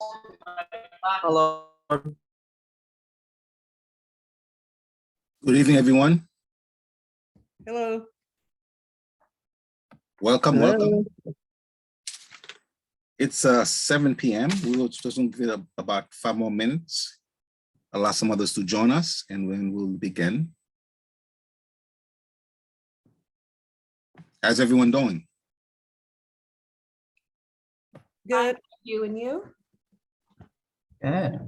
Hello. Good evening, everyone. Hello. Welcome, Hello. welcome. It's 7 p.m. We will just give it about 5 more minutes. Allow some others to join us, and then we'll begin. How's everyone doing? Good. You and you? Good.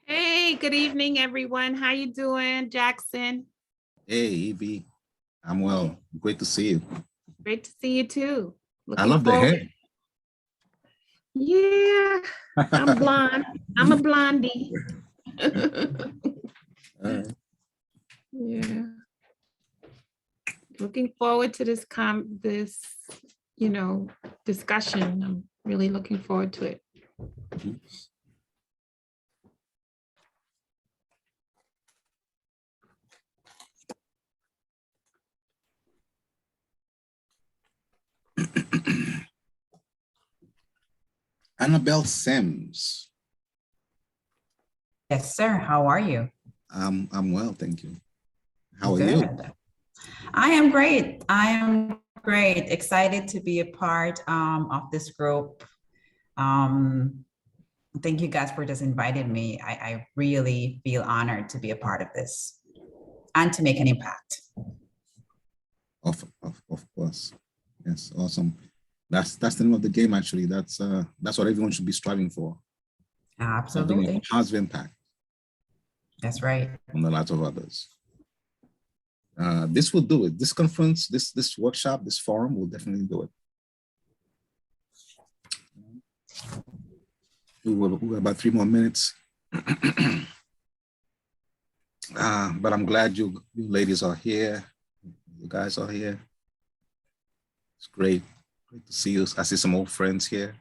Hey, good evening, everyone. How you doing, Jackson? Hey, Evie. I'm well. Great to see you. Great to see you too. I love the hair. Yeah, I'm blonde. I'm a blondie. Yeah. Looking forward to this discussion. I'm really looking forward to it. Annabelle Sims. Yes, sir. How are you? I'm well, thank you. How are Good. you? I am great. I am great. Excited to be a part of this group. Thank you guys for just inviting me. I really feel honored to be a part of this and to make an impact. Of course. Yes, awesome. That's the name of the game, actually. That's what everyone should be striving for. Having a Absolutely. positive impact That's right. on the lives of others. This will do it. This conference, this workshop, this forum will definitely do it. We're about 3 more minutes. But I'm glad you ladies are here. You guys are here. It's great. Great to see you. I see some old friends here.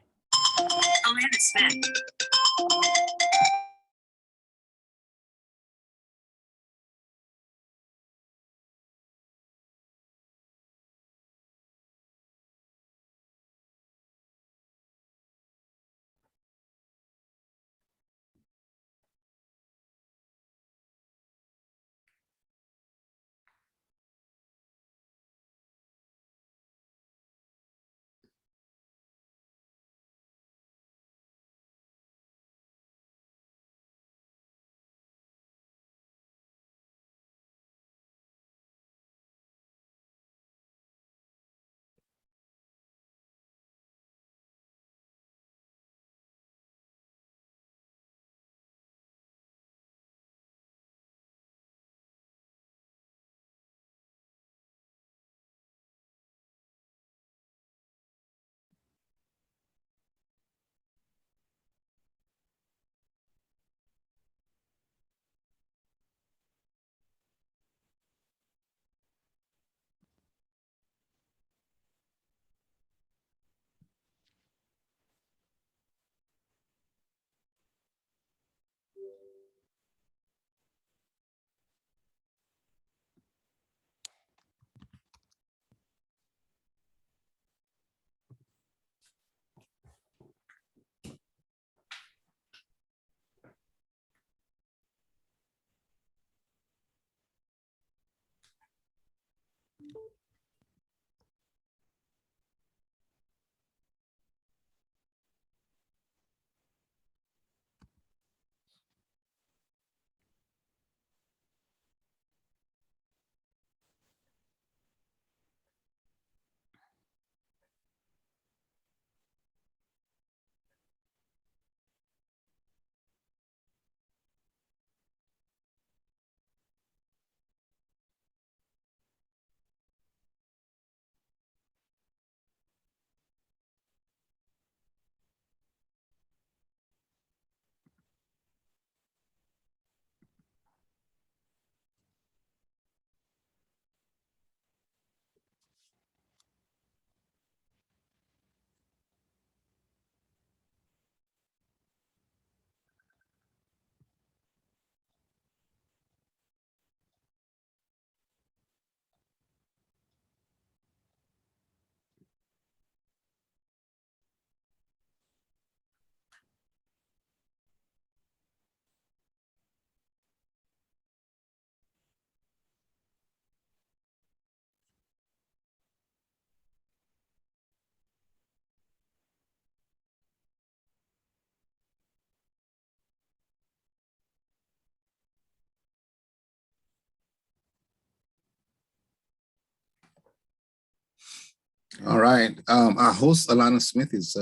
All right. Our host, Alana Smith, is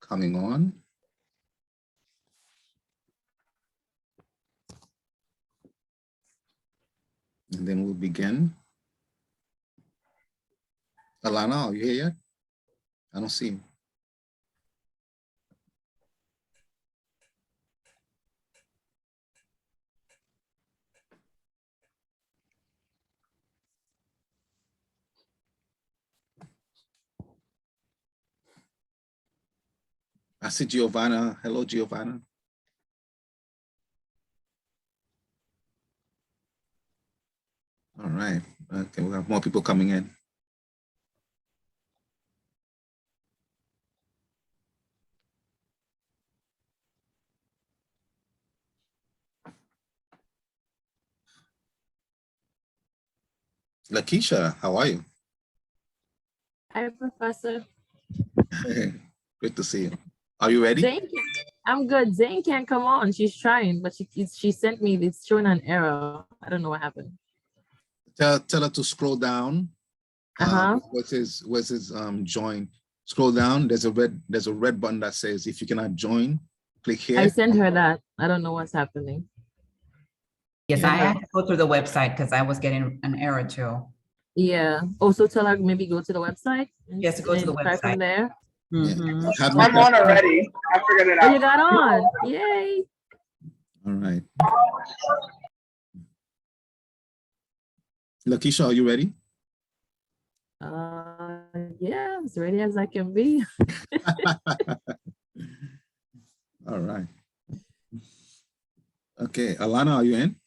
coming on. And then we'll begin. Alana, are you here yet? I don't see you. I see Giovanna. Hello, Giovanna. All right. Okay, we have more people coming in. Lakeisha, how are you? Hi, Professor. Hey, good to see you. Are you ready? Zane, I'm good. Zane can't come on. She's trying, but she sent me, it's showing an error. I don't know what happened. Tell her to scroll down. What's his join? Scroll down. There's a red button that says if you cannot join, click here. I sent her that. I don't know what's happening. Yes, I had to go through the website because I was getting an error too. Yeah. Also tell her maybe go to the website. Yes, go to the Try from website. there. Mhm. I'm on already. I figured it Oh, out. you got on. Yay. All right. Lakeisha, are you ready? Yeah, as ready as I can be. All right. Okay, Alana, are you in?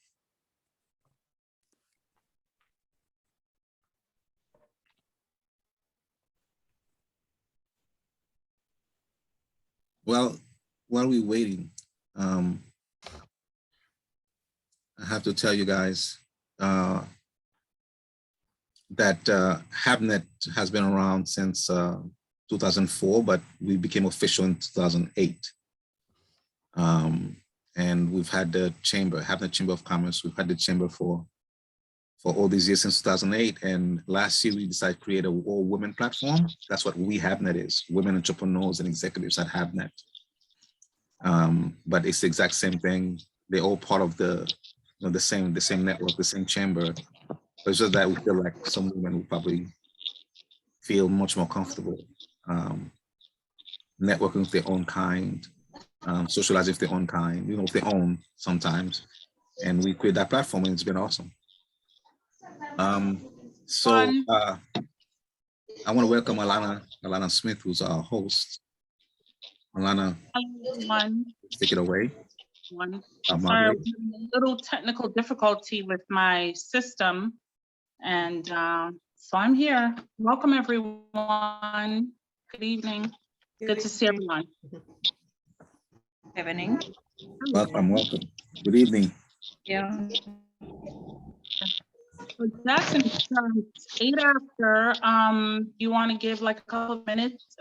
Well, while we're waiting, I have to tell you guys that HABNET has been around since 2004, but we became official in 2008. And we've had the chamber, HABNET Chamber of Commerce. We've had the chamber for all these years since 2008. And last year we decided to create a all-women platform. That's what we HABNET is, women entrepreneurs and executives at HABNET. But it's the exact same thing. They're all part of the same network, the same chamber. But it's just that we feel like some women will probably feel much more comfortable networking with their own kind, socializing with their own kind, with their own sometimes. And we create that platform and it's been awesome. I want to welcome Alana Smith, who's our host. Alana, take it away. Sorry, a little technical difficulty with my system. And so I'm here. Welcome, everyone. Good evening. Good to see everyone. Evening. Welcome. Good evening. Yeah. So Jackson, it's 8 after. You want to give like a couple of minutes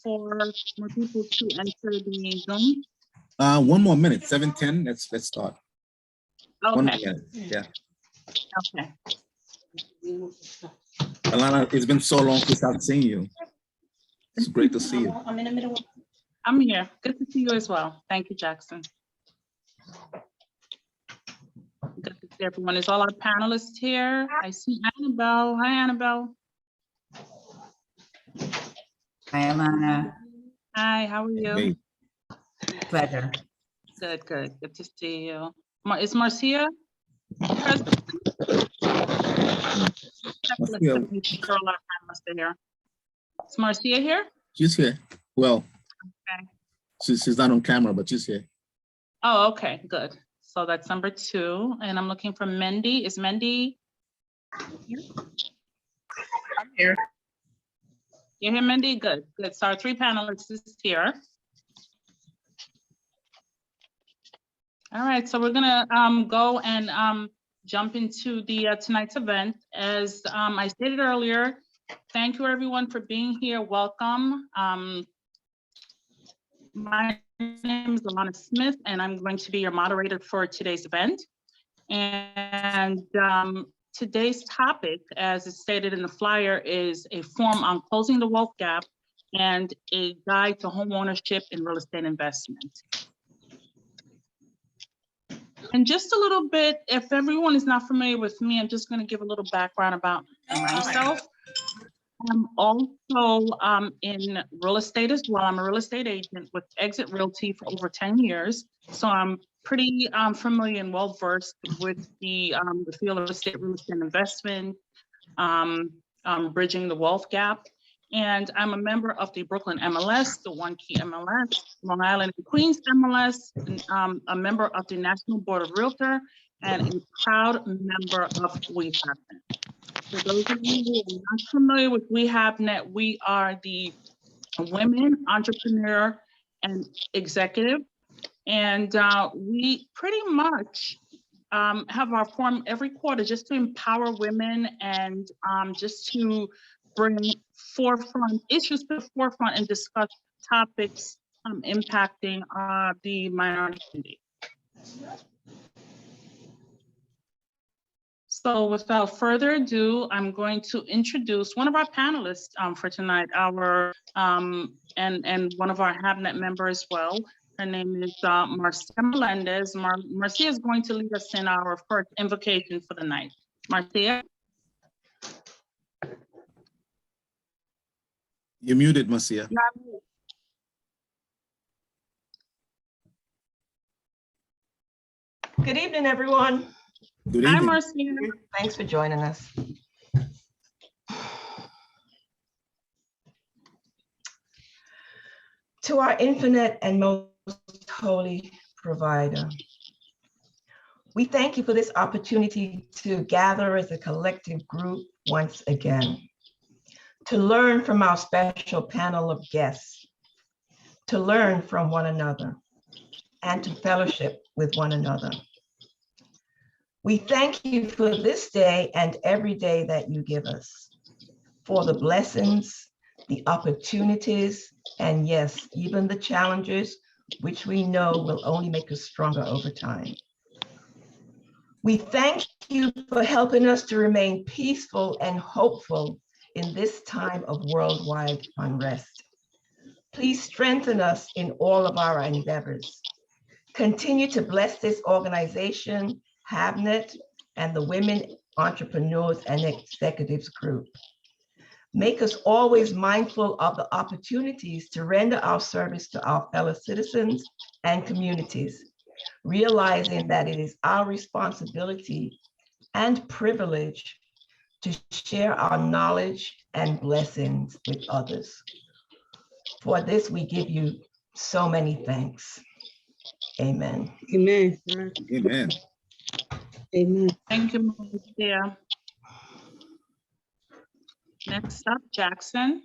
for more people to enter the Zoom? 1 more minute, 7:10. Let's start. Okay. 1 minute. Yeah. Okay. Alana, it's been so long since I've seen you. It's great to see you. I'm in the middle. I'm here. Good to see you as well. Thank you, Jackson. Good to see everyone. Is all our panelists here? I see Annabelle. Hi, Annabelle. Hi, Alana. Hi, how are you? Hey. Pleasure. Good. Good to see you. Is Marcia present? Marcia. Is Marcia here? She's here. Well, Okay. she's not on camera, but she's here. Oh, okay, good. So that's number 2. And I'm looking for Mendy. Is Mendy here? I'm here. You hear Mendy? Good. So our 3 panelists is here. All right, so we're gonna go and jump into the tonight's event. As I stated earlier, thank you everyone for being here. Welcome. My name is Alana Smith, and I'm going to be your moderator for today's event. And today's topic, as it's stated in the flyer, is a forum on closing the wealth gap and a guide to home ownership and real estate investment. And just a little bit, if everyone is not familiar with me, I'm just going to give a little background about myself. I'm also in real estate as well. I'm a real estate agent with Exit Realty for over 10 years. So I'm pretty familiar and well versed with the field of real estate investment, bridging the wealth gap. And I'm a member of the Brooklyn MLS, the One Key MLS, Long Island and Queens MLS, and, a member of the National Board of Realtor, and a proud member of HABNET. For those of you who are not familiar with HABNET, we are the women entrepreneur and executive. And we pretty much have our forum every quarter just to empower women and just to bring forefront issues to the forefront and discuss topics impacting the minority community. So without further ado, I'm going to introduce one of our panelists for tonight, our and one of our HABNET members as well. Her name is Marcia Melendez. Marcia is going to lead us in our first invocation for the night. Marcia. You're muted, Marcia. Good evening, everyone. Good Hi, evening. Marcia. Thanks for joining us. To our infinite and most holy provider, we thank you for this opportunity to gather as a collective group once again, to learn from our special panel of guests, to learn from one another, and to fellowship with one another. We thank you for this day and every day that you give us, for the blessings, the opportunities, and yes, even the challenges, which we know will only make us stronger over time. We thank you for helping us to remain peaceful and hopeful in this time of worldwide unrest. Please strengthen us in all of our endeavors. Continue to bless this organization, HABNET, and the Women Entrepreneurs and Executives Group. Make us always mindful of the opportunities to render our service to our fellow citizens and communities, realizing that it is our responsibility and privilege to share our knowledge and blessings with others. For this, we give you so many thanks. Amen. Amen. Amen. Amen. Thank you, Marcia. Next up, Jackson.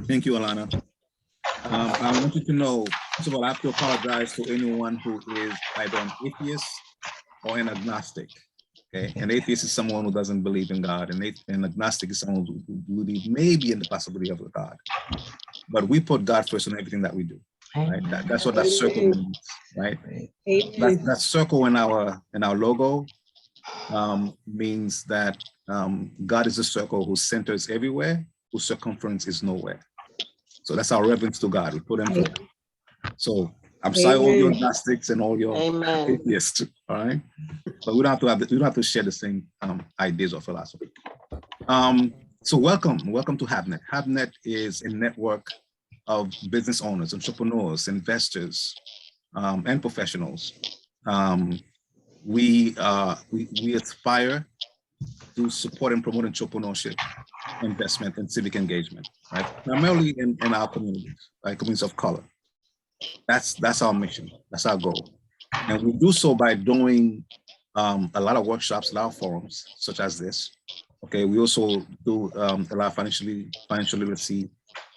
Thank you, Alana. I want you to know, first of all, I have to apologize to anyone who is either an atheist or an agnostic. Okay, an atheist is someone who doesn't believe in God, and an agnostic is someone who believes maybe in the possibility of a God. But we put God first in everything that we do. Right? That's what that circle means, right? That circle in our logo means that God is a circle whose center is everywhere, whose circumference is nowhere. So that's our reverence to God. We put him first. So I'm sorry, all your agnostics and all your atheists, all right? But we don't have to share the same ideas or philosophy. So welcome to HABNET. HABNET is a network of business owners, entrepreneurs, investors, and professionals. We aspire to support and promote entrepreneurship, investment, and civic engagement, right? Primarily in our communities, right? Communities of color. That's our mission. That's our goal. And we do so by doing a lot of workshops, a lot of forums, such as this. Okay, we also do a lot of financial literacy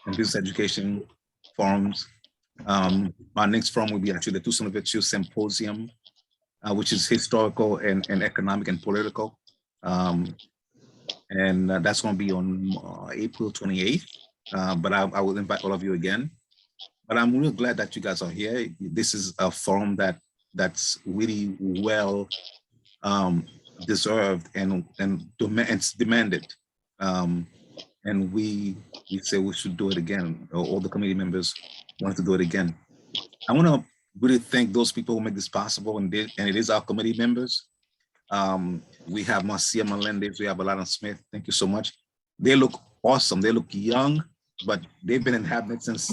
and business education forums. Our next forum will be actually the Tucson Virtue Symposium, which is historical and economic and political. And that's going to be on April 28th. But I will invite all of you again. But I'm really glad that you guys are here. This is a forum that's really well deserved and demanded. And we say we should do it again. All the committee members wanted to do it again. I want to really thank those people who make this possible, and it is our committee members. We have Marcia Melendez, we have Alana Smith. Thank you so much. They look awesome. They look young, but they've been in HABNET since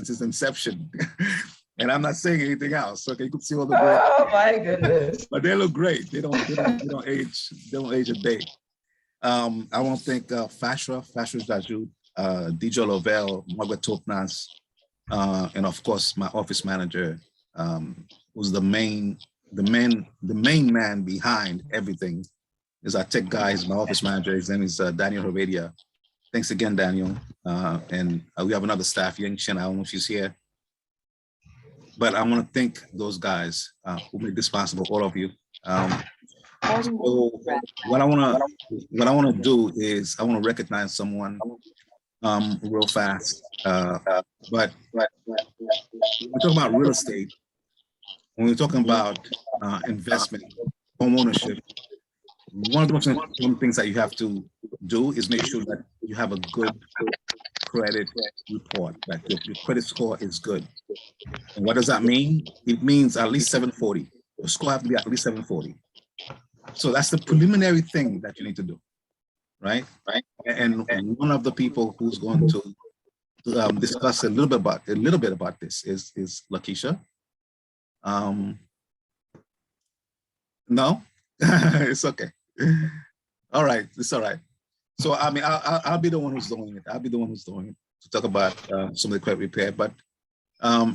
its inception. And I'm not saying anything else. Okay, you can see all the great. Oh my goodness. But they look great. They don't age. They don't age a day. I want to thank Fashra Daju, DJ Lovell, Margaret Topnas, and of course my office manager, who's the main man behind everything. Is our tech guy, is my office manager. His name is Daniel Heredia. Thanks again, Daniel. And we have another staff, Yang Shen. I don't know if she's here. But I want to thank those guys who made this possible, all of you. So what I want to do is I want to recognize someone real fast. But when we're talking about real estate, when we're talking about investment, home ownership, one of the most important things that you have to do is make sure that you have a good credit report, that your credit score is good. And what does that mean? It means at least 740. Your score have to be at least 740. So that's the preliminary thing that you need to do, right? And one of the people who's going to discuss a little bit about this is Lakeisha. No, it's okay. All right, it's all right. So I mean, I'll be the one who's doing it. I'll be the one who's doing it to talk about some of the credit repair, but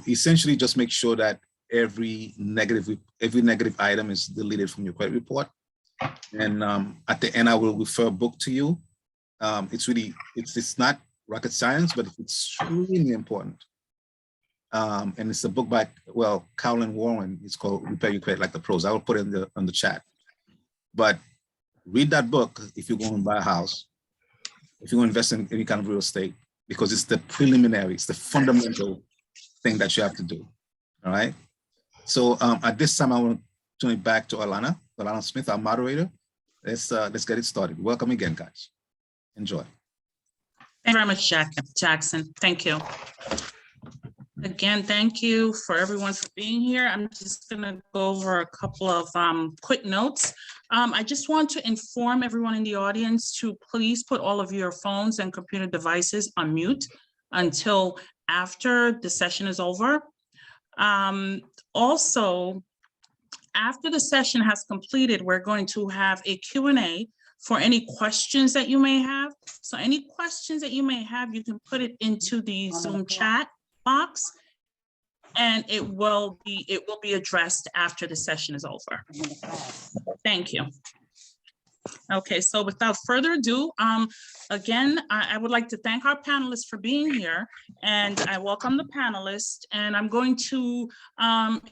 essentially just make sure that every negative item is deleted from your credit report. And at the end, I will refer a book to you. It's not rocket science, but it's extremely important. And it's a book by, Carolyn Warren. It's called Repair Your Credit Like the Pros. I will put it on the chat. But read that book if you're going to buy a house, if you're going to invest in any kind of real estate, because it's the preliminary, it's the fundamental thing that you have to do. All right. So at this time, I want to turn it back to Alana Smith, our moderator. Let's get it started. Welcome again, guys. Enjoy. Thank you very much, Jackson. Thank you. Again, thank you for everyone for being here. I'm just going to go over a couple of quick notes. I just want to inform everyone in the audience to please put all of your phones and computer devices on mute until after the session is over. Also, after the session has completed, we're going to have a Q&A for any questions that you may have. So any questions that you may have, you can put it into the Zoom chat box, and it will be addressed after the session is over. Thank you. Okay, so without further ado, again, I would like to thank our panelists for being here, and I welcome the panelists, and I'm going to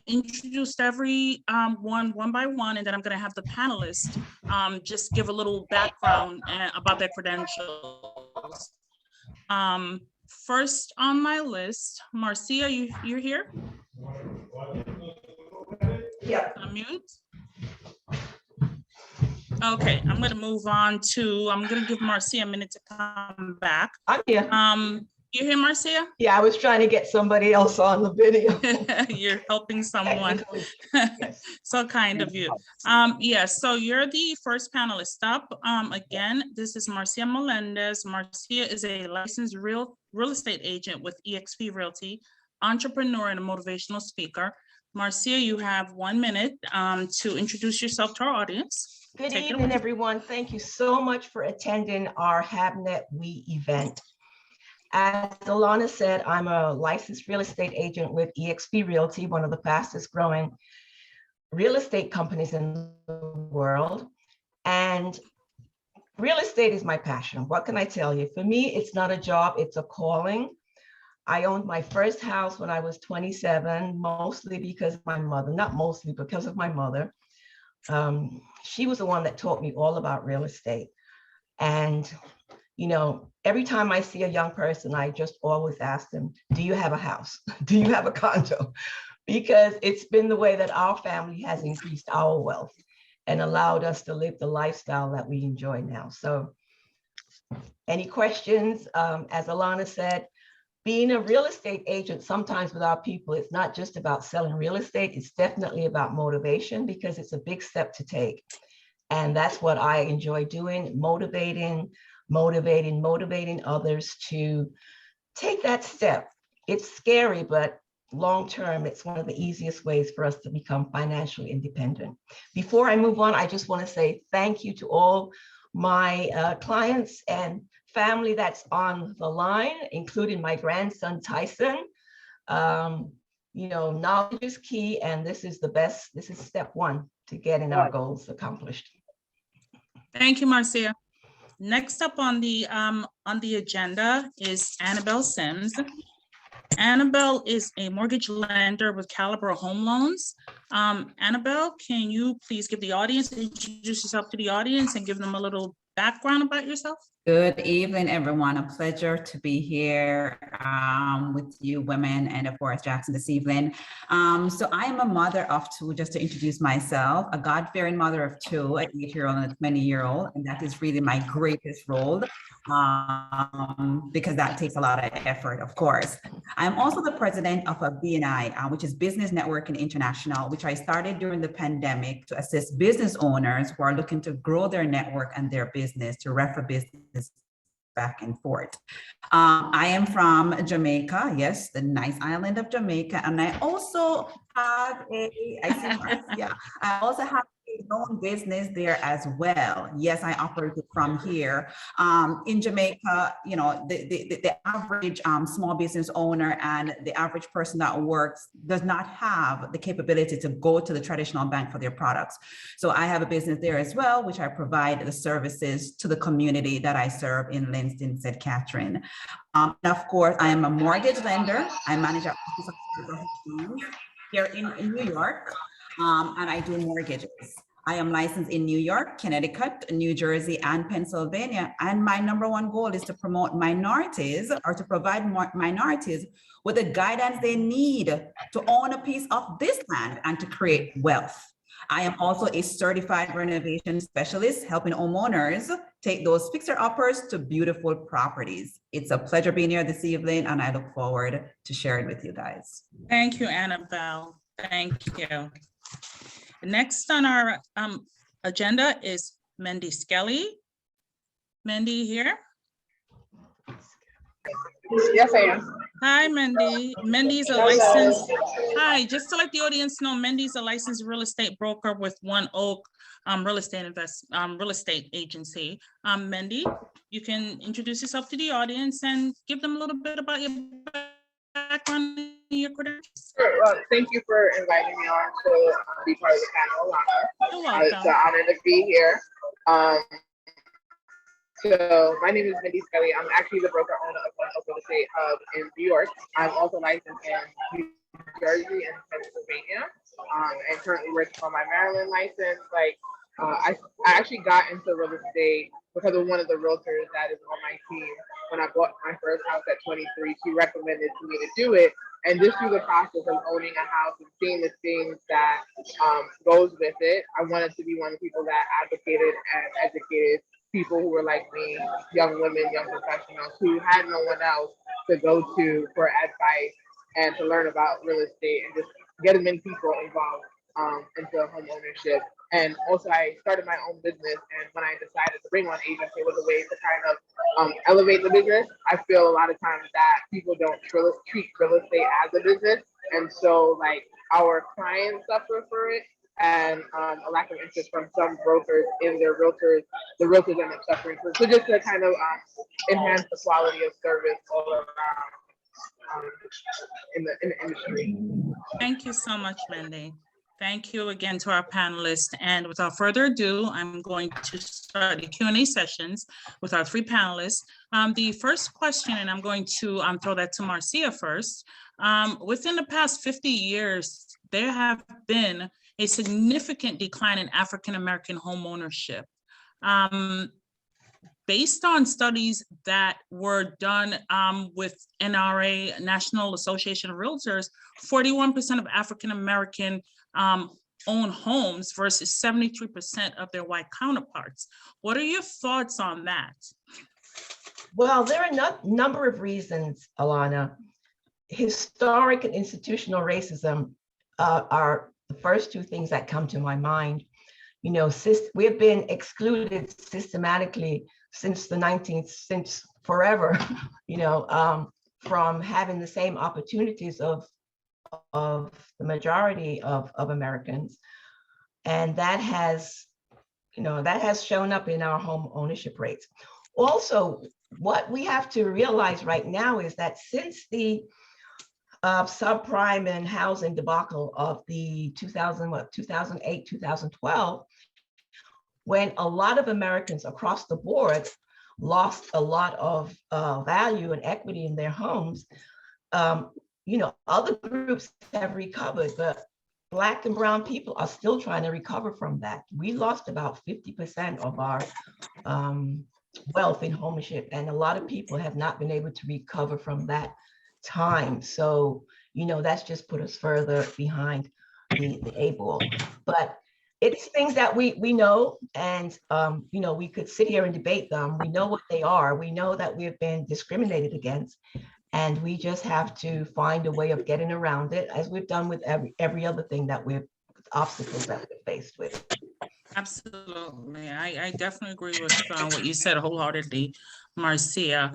introduce every one by one, and then I'm going to have the panelists just give a little background about their credentials. First on my list, Marcia, you're here? Yeah. Unmute. Okay, I'm going to move on to, I'm going to give Marcia a minute to come back. I'm here. You here, Marcia? Yeah, I was trying to get somebody else on the video. You're helping someone. Yes. So kind of you. Yes, so you're the first panelist up. Again, this is Marcia Melendez. Marcia is a licensed real estate agent with eXp Realty, entrepreneur and a motivational speaker. Marcia, you have 1 minute to introduce yourself to our audience. Good evening, everyone. Thank you so much for attending our HABNET We event. As Alana said, I'm a licensed real estate agent with eXp Realty, one of the fastest growing real estate companies in the world. And real estate is my passion. What can I tell you? For me, it's not a job, it's a calling. I owned my first house when I was 27, mostly because of my mother, not mostly because of my mother. She was the one that taught me all about real estate. And, you know, every time I see a young person, I just always ask them, do you have a house? Do you have a condo? Because it's been the way that our family has increased our wealth. and allowed us to live the lifestyle that we enjoy now. So any questions? As Alana said, being a real estate agent sometimes with our people, it's not just about selling real estate. It's definitely about motivation, because it's a big step to take. And that's what I enjoy doing, motivating others to take that step. It's scary, but long-term, it's one of the easiest ways for us to become financially independent. Before I move on, I just want to say thank you to all my clients and family that's on the line, including my grandson, Tyson. Knowledge is key, and this is step one to getting our goals accomplished. Thank you, Marcia. Next up on the agenda is Annabelle Sims. Annabelle is a mortgage lender with Caliber Home Loans. Annabelle, can you please introduce yourself to the audience and give them a little background about yourself? Good evening, everyone. A pleasure to be here with you women and of course Jackson this evening. So I am a mother of two, just to introduce myself, a God-fearing mother of two, an 8-year-old and a 20-year-old, and that is really my greatest role because that takes a lot of effort, of course. I'm also the president of a BNI, which is Business Networking International, which I started during the pandemic to assist business owners who are looking to grow their network and their business, to refer business back and forth. I am from Jamaica, yes, the nice island of Jamaica, and I also have I also have a known business there as well. Yes, I operate from here. In Jamaica, the average small business owner and the average person that works does not have the capability to go to the traditional bank for their products. So I have a business there as well, which I provide the services to the community that I serve in Livingston, St. Catherine. And of course, I am a mortgage lender. I manage our office of here in New York, and I do mortgages. I am licensed in New York, Connecticut, New Jersey, and Pennsylvania. And my number one goal is to promote minorities, or to provide minorities with the guidance they need to own a piece of this land and to create wealth. I am also a certified renovation specialist, helping homeowners take those fixer-uppers to beautiful properties. It's a pleasure being here this evening, and I look forward to sharing with you guys. Thank you, Annabelle. Thank you. Next on our agenda is Mendy Skelly. Mendy here? Yes, I am. Hi, Mendy. Mendy's a licensed, hi, just to let the audience know, Mendy's a licensed real estate broker with One Oak real estate agency. Mendy, you can introduce yourself to the audience and give them a little bit about your background and your credentials. Sure. Well, thank you for inviting me on to be part of the panel, Alana. You're welcome. It's an honor to be here. So my name is Mendy Skelly. I'm actually the broker owner of One Oak Real Estate Hub in New York. I'm also licensed in New Jersey and Pennsylvania, and currently working on my Maryland license. I actually got into real estate because of one of the realtors that is on my team. When I bought my first house at 23, she recommended to me to do it. And just through the process of owning a house and seeing the things that goes with it, I wanted to be one of the people that advocated and educated people who were like me, young women, young professionals who had no one else to go to for advice and to learn about real estate, and just get as many people involved into home ownership. And also I started my own business, and when I decided to bring on agents, it was a way to kind of elevate the business. I feel a lot of times that people don't treat real estate as a business, and so our clients suffer for it, and a lack of interest from some brokers in their realtors. The realtors end up suffering for it. So just to kind of enhance the quality of service all around in the industry. Thank you so much, Mendy. Thank you again to our panelists. And without further ado, I'm going to start the Q&A sessions with our three panelists. The first question, and I'm going to throw that to Marcia first. Within the past 50 years, there have been a significant decline in African-American home ownership. Based on studies that were done with NRA, National Association of Realtors, 41% of African-American own homes versus 73% of their white counterparts. What are your thoughts on that? Well, there are a number of reasons, Alana. Historic and institutional racism are the first two things that come to my mind. You know, we have been excluded systematically since since forever, you know, from having the same opportunities of the majority of Americans. And that has, you know, that has shown up in our home ownership rates. Also, what we have to realize right now is that since the subprime and housing debacle of the 2008, 2012, when a lot of Americans across the board lost a lot of value and equity in their homes, you know, other groups have recovered, but Black and brown people are still trying to recover from that. We lost about 50% of our wealth in homeownership, and a lot of people have not been able to recover from that time. So, you know, that's just put us further behind the eight ball. But it's things that we know, and you know, we could sit here and debate them. We know what they are. We know that we've been discriminated against, and we just have to find a way of getting around it, as we've done with every other thing that obstacles that we're faced with. Absolutely. I definitely agree with what you said wholeheartedly, Marcia.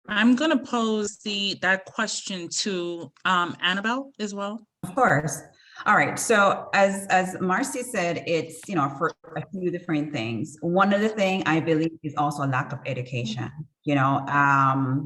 I'm going to pose that question to Annabelle as well. Of course. All right. So as Marcy said, it's, you know, for a few different things. One of the things I believe is also a lack of education. You know,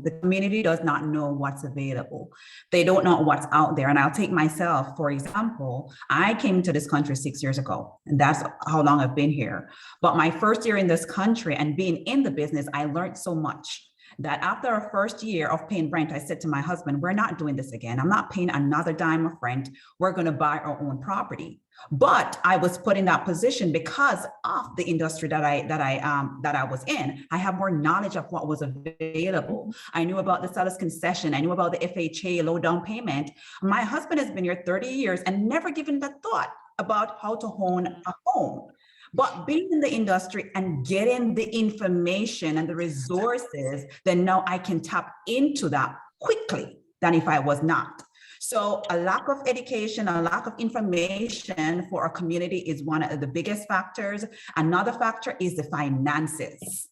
the community does not know what's available. They don't know what's out there. And I'll take myself, for example, I came to this country 6 years ago, and that's how long I've been here. But my first year in this country and being in the business, I learned so much that after our first year of paying rent, I said to my husband, we're not doing this again. I'm not paying another dime of rent. We're going to buy our own property. But I was put in that position because of the industry that I was in. I have more knowledge of what was available. I knew about the seller's concession. I knew about the FHA, low down payment. My husband has been here 30 years and never given the thought about how to own a home. But being in the industry and getting the information and the resources, then now I can tap into that quickly than if I was not. So a lack of education, a lack of information for our community is one of the biggest factors. Another factor is the finances.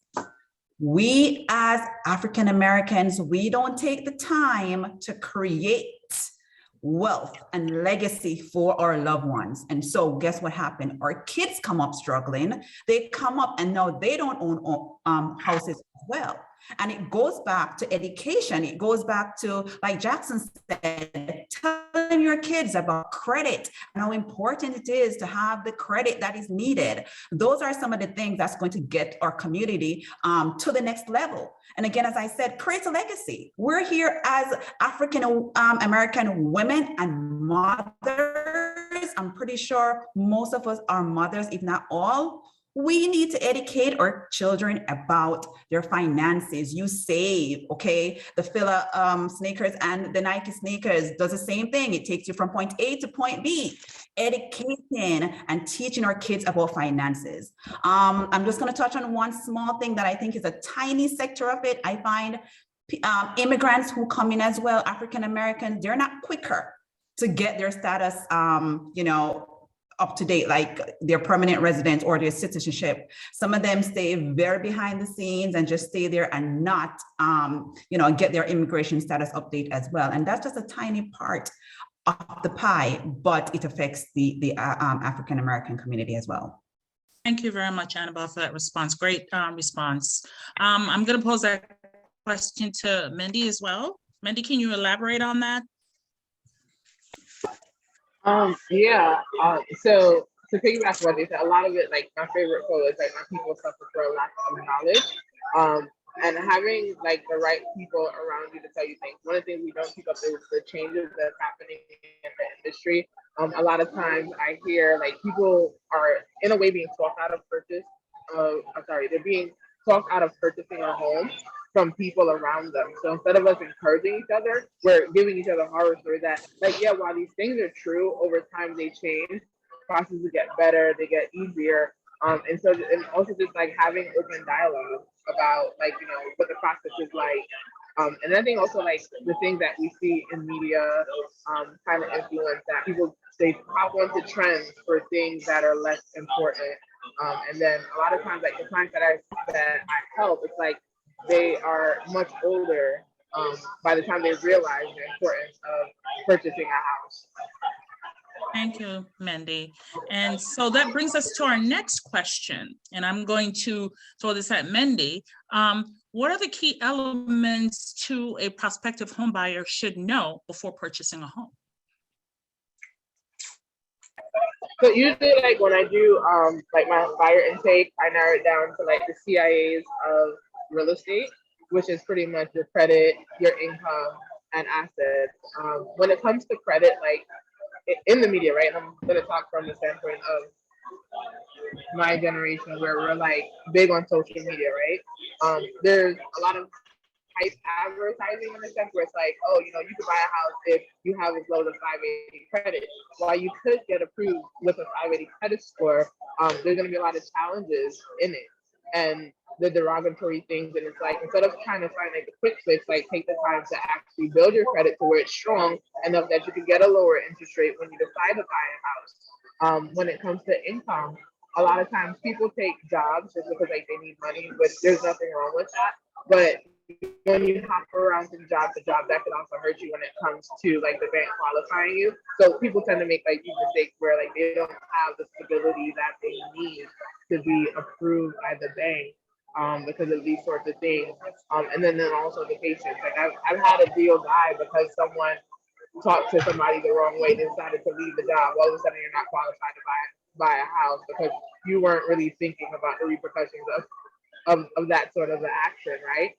We as African Americans, we don't take the time to create wealth and legacy for our loved ones. And so guess what happened? Our kids come up struggling. They come up and now they don't own houses as well. And it goes back to education. It goes back to, like Jackson said, telling your kids about credit and how important it is to have the credit that is needed. Those are some of the things that's going to get our community to the next level. And again, as I said, create a legacy. We're here as African American women and mothers. I'm pretty sure most of us are mothers, if not all. We need to educate our children about their finances. You save, okay? The Fila sneakers and the Nike sneakers does the same thing. It takes you from point A to point B. Educating and teaching our kids about finances. I'm just gonna touch on one small thing that I think is a tiny sector of it. I find immigrants who come in as well, African Americans, they're not quicker to get their status, you know, up to date, like their permanent residence or their citizenship. Some of them stay very behind the scenes and just stay there and not, you know, get their immigration status update as well. And that's just a tiny part of the pie, but it affects the African-American community as well. Thank you very much, Annabelle, for that response. Great response. I'm going to pose that question to Mindy as well. Mindy, can you elaborate on that? Yeah. So to piggyback what they said, a lot of it, like my favorite quote is like, my people suffer for a lack of knowledge. And having like the right people around you to tell you things. One of the things we don't pick up is the changes that's happening in the industry. A lot of times I hear like people are in a way being talked out of purchase. They're being talked out of purchasing a home from people around them. So instead of us encouraging each other, we're giving each other horror stories that, like, yeah, while these things are true, over time they change. processes get better, they get easier. And so, and also just like having open dialogue about like, you know, what the process is like. And I think also like the things that we see in media kind of influence that people, they pop onto trends for things that are less important. And then a lot of times like the clients that I help, it's like they are much older by the time they realize the importance of purchasing a house. Thank you, Mandy. And so that brings us to our next question. And I'm going to throw this at Mandy. What are the key elements to a prospective home buyer should know before purchasing a home? So usually like when I do like my buyer intake, I narrow it down to like the CIAs of real estate, which is pretty much your credit, your income, and assets. When it comes to credit, like in the media, right? I'm gonna talk from the standpoint of my generation where we're like big on social media, right? There's a lot of hype advertising in a sense where it's like, oh, you know, you could buy a house if you have as low as 580 credit. While you could get approved with a 580 credit score, there's gonna be a lot of challenges in it. And the derogatory things, and it's like instead of trying to find like a quick fix, like take the time to actually build your credit to where it's strong enough that you can get a lower interest rate when you decide to buy a house. When it comes to income, a lot of times people take jobs just because like they need money, which there's nothing wrong with that. But when you hop around from job to job, that can also hurt you when it comes to like the bank qualifying you. So people tend to make like these mistakes where like they don't have the stability that they need to be approved by the bank because of these sorts of things. And then also the patience. Like I've had a deal die because someone talked to somebody the wrong way, they decided to leave the job. All of a sudden you're not qualified to buy a house because you weren't really thinking about the repercussions of that sort of action, right?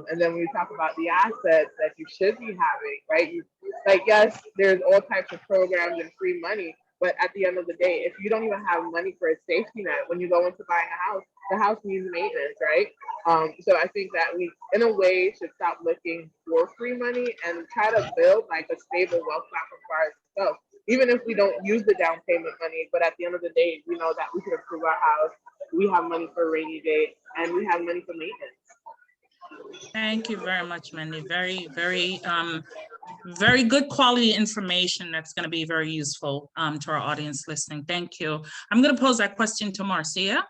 And then when we talk about the assets that you should be having, right? Like, yes, there's all types of programs and free money, but at the end of the day, if you don't even have money for a safety net when you go into buying a house, the house needs maintenance, right? So I think that we, in a way, should stop looking for free money and try to build like a stable wealth platform for ourselves. Even if we don't use the down payment money, but at the end of the day, we know that we can improve our house. We have money for a rainy day, and we have money for maintenance. Thank you very much, Mandy. Very, very good quality information that's going to be very useful to our audience listening. Thank you. I'm going to pose that question to Marcia.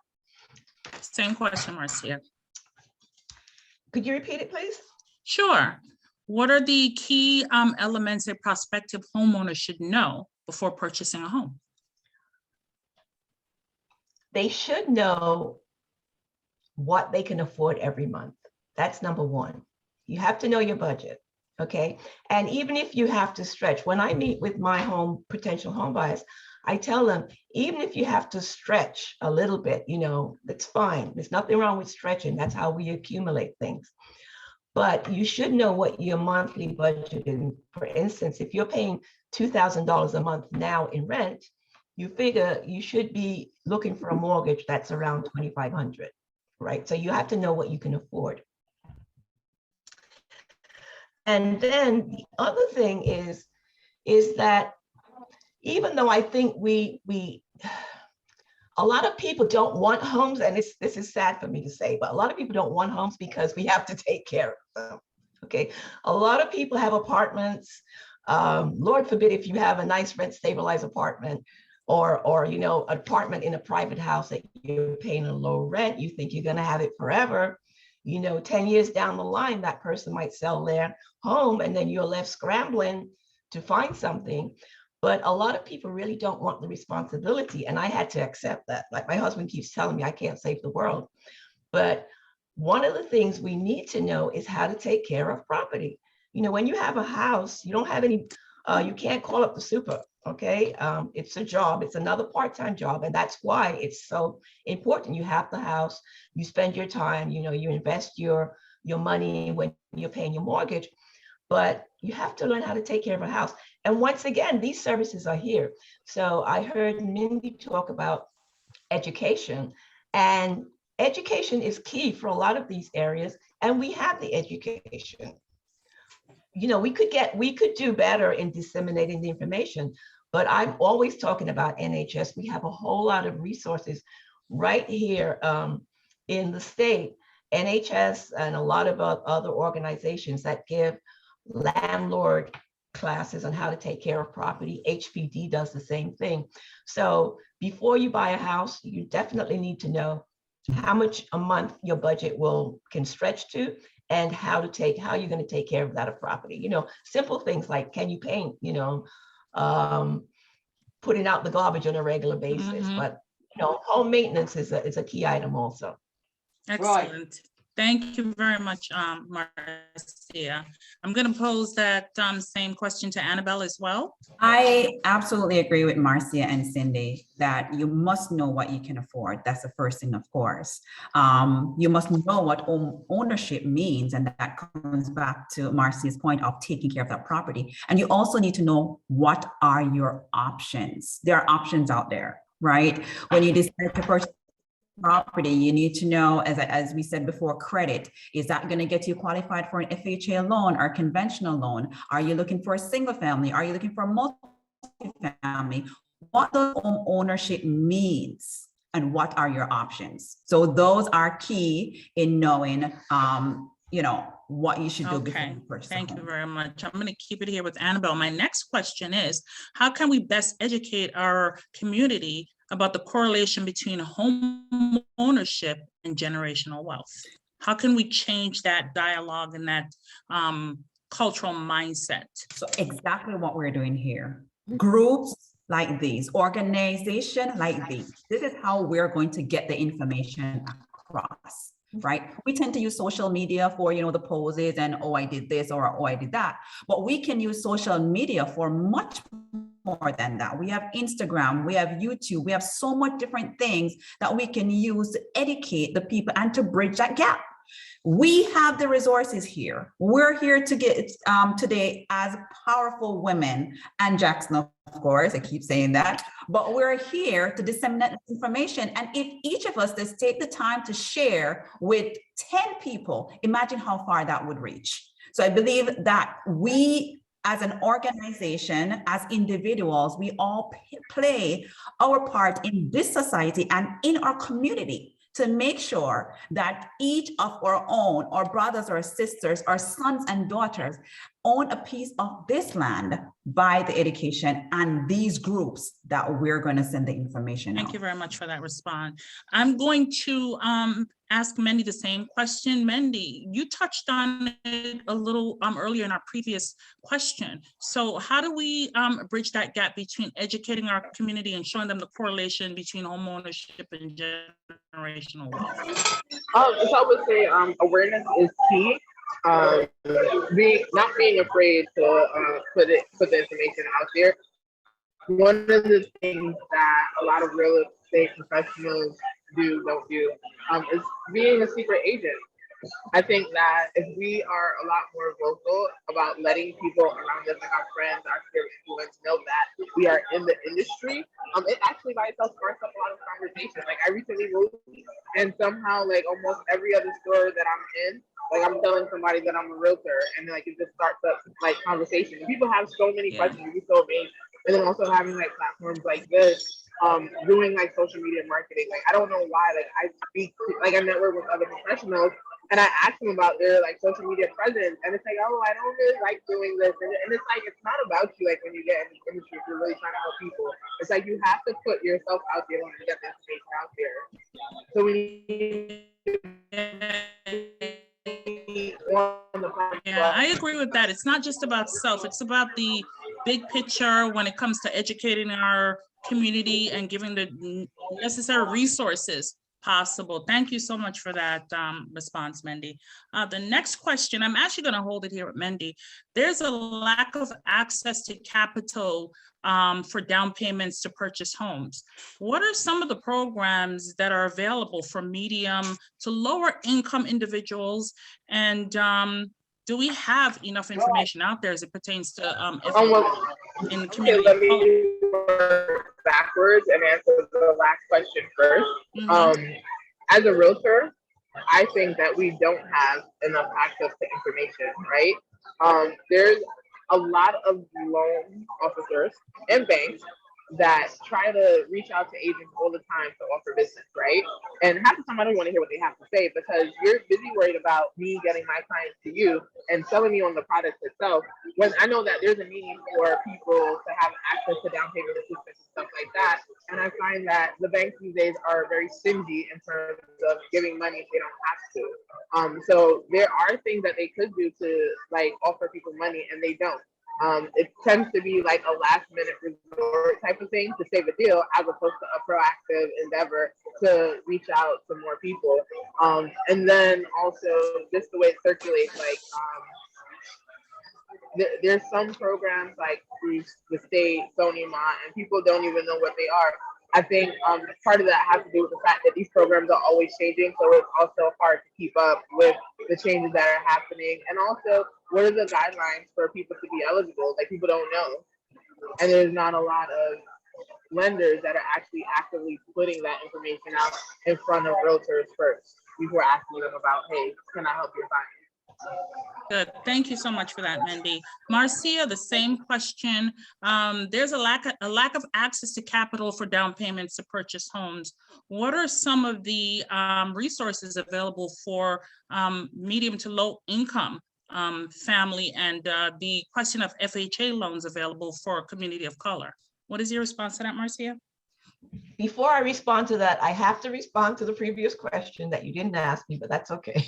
Same question, Marcia. Could you repeat it, please? Sure. What are the key elements a prospective homeowner should know before purchasing a home? They should know what they can afford every month. That's number one. You have to know your budget, okay? And even if you have to stretch, when I meet with my potential home buyers, I tell them, even if you have to stretch a little bit, you know, that's fine. There's nothing wrong with stretching. That's how we accumulate things. But you should know what your monthly budget is. For instance, if you're paying $2,000 a month now in rent, you figure you should be looking for a mortgage that's around $2,500, right? So you have to know what you can afford. And then the other thing is that even though I think a lot of people don't want homes, and this is sad for me to say, but a lot of people don't want homes because we have to take care of them, okay? A lot of people have apartments. Lord forbid if you have a nice rent stabilized apartment, or you know, an apartment in a private house that you're paying a low rent, you think you're gonna have it forever. You know, 10 years down the line, that person might sell their home and then you're left scrambling to find something. But a lot of people really don't want the responsibility. And I had to accept that. Like my husband keeps telling me I can't save the world. But one of the things we need to know is how to take care of property. You know, when you have a house, you don't have any, you can't call up the super. Okay, it's a job, it's another part-time job, and that's why it's so important. You have the house, you spend your time, you know, you invest your money when you're paying your mortgage, but you have to learn how to take care of a house. And once again, these services are here. So I heard Mindy talk about education, and education is key for a lot of these areas, and we have the education. You know, we could do better in disseminating the information. but I'm always talking about NHS. We have a whole lot of resources right here in the state, NHS and a lot of other organizations that give landlord classes on how to take care of property. HPD does the same thing. So before you buy a house, you definitely need to know how much a month your budget can stretch to, and how you're going to take care of that property. You know, simple things like, can you paint, you know, putting out the garbage on a regular basis. But you know, home maintenance is a key item also. Excellent. Thank you very much, Marcia. I'm going to pose that same question to Annabelle as well. I absolutely agree with Marcia and Cindy that you must know what you can afford. That's the first thing, of course. You must know what ownership means, and that comes back to Marcia's point of taking care of that property. And you also need to know what are your options. There are options out there, right? When you decide to purchase property, you need to know, as we said before, credit. Is that going to get you qualified for an FHA loan or conventional loan? Are you looking for a single family? Are you looking for a multi-family? What does home ownership means, and what are your options? So those are key in knowing, you know, what you should do before you purchase. Thank you very much. I'm going to keep it here with Annabelle. My next question is, how can we best educate our community about the correlation between home ownership and generational wealth? How can we change that dialogue and that cultural mindset? So exactly what we're doing here. Groups like these, organizations like these, this is how we're going to get the information across, right? We tend to use social media for, you know, the poses and, oh, I did this, or oh, I did that. But we can use social media for much more than that. We have Instagram, we have YouTube, we have so much different things that we can use to educate the people and to bridge that gap. We have the resources here. We're here to get today as powerful women, and Jackson, of course, I keep saying that, but we're here to disseminate this information. And if each of us just take the time to share with 10 people, imagine how far that would reach. So I believe that we, as an organization, as individuals, we all play our part in this society and in our community to make sure that each of our own, our brothers or sisters, our sons and daughters, own a piece of this land by the education and these groups that we're going to send the information out. Thank you very much for that response. I'm going to ask Mendy the same question. Mendy, you touched on it a little earlier in our previous question. So how do we bridge that gap between educating our community and showing them the correlation between home ownership and generational wealth? So I would say awareness is key. Not being afraid to put the information out there. One of the things that a lot of real estate professionals don't do is being a secret agent. I think that if we are a lot more vocal about letting people around us, like our friends, our sphere of influence, know that we are in the industry, it actually by itself sparks up a lot of conversation. Like I recently moved, and somehow like almost every other store that I'm in, like I'm telling somebody that I'm a realtor, and like it just starts up like conversation. And people have so many questions, you'd be so amazed. And then also having like platforms like this, doing like social media marketing. Like I don't know why, like I speak, like I network with other professionals, and I ask them about their like social media presence, and it's like, oh, I don't really like doing this, and it's like it's not about you. Like when you get in the industry, if you're really trying to help people, it's like you have to put yourself out there when you get the information out there. So yeah, I agree with that. It's not just about self, it's about the big picture when it comes to educating our community and giving the necessary resources possible. Thank you so much for that response, Mendy. The next question, I'm actually going to hold it here with Mendy. There's a lack of access to capital for down payments to purchase homes. What are some of the programs that are available for medium to lower income individuals? And do we have enough information out there as it pertains to in community? Let me work backwards and answer the last question first. As a realtor, I think that we don't have enough access to information, right? There's a lot of loan officers and banks that try to reach out to agents all the time to offer business, right? And half the time I don't want to hear what they have to say because you're busy worried about me getting my clients to you and selling me on the product itself. When I know that there's a need for people to have access to down payment assistance and stuff like that. And I find that the banks these days are very stingy in terms of giving money if they don't have to. So there are things that they could do to like offer people money and they don't. It tends to be like a last minute resort type of thing to save a deal as opposed to a proactive endeavor to reach out to more people. And then also just the way it circulates, like there's some programs like through the state, SONIMA, and people don't even know what they are. I think part of that has to do with the fact that these programs are always changing, so it's also hard to keep up with the changes that are happening. And also, what are the guidelines for people to be eligible? Like people don't know, and there's not a lot of lenders that are actually actively putting that information out in front of realtors first before asking them about, hey, can I help you find? Good. Thank you so much for that, Mindy. Marcia, the same question. There's a lack of access to capital for down payments to purchase homes. What are some of the resources available for medium to low income family, and the question of FHA loans available for a community of color? What is your response to that, Marcia? Before I respond to that, I have to respond to the previous question that you didn't ask me, but that's okay.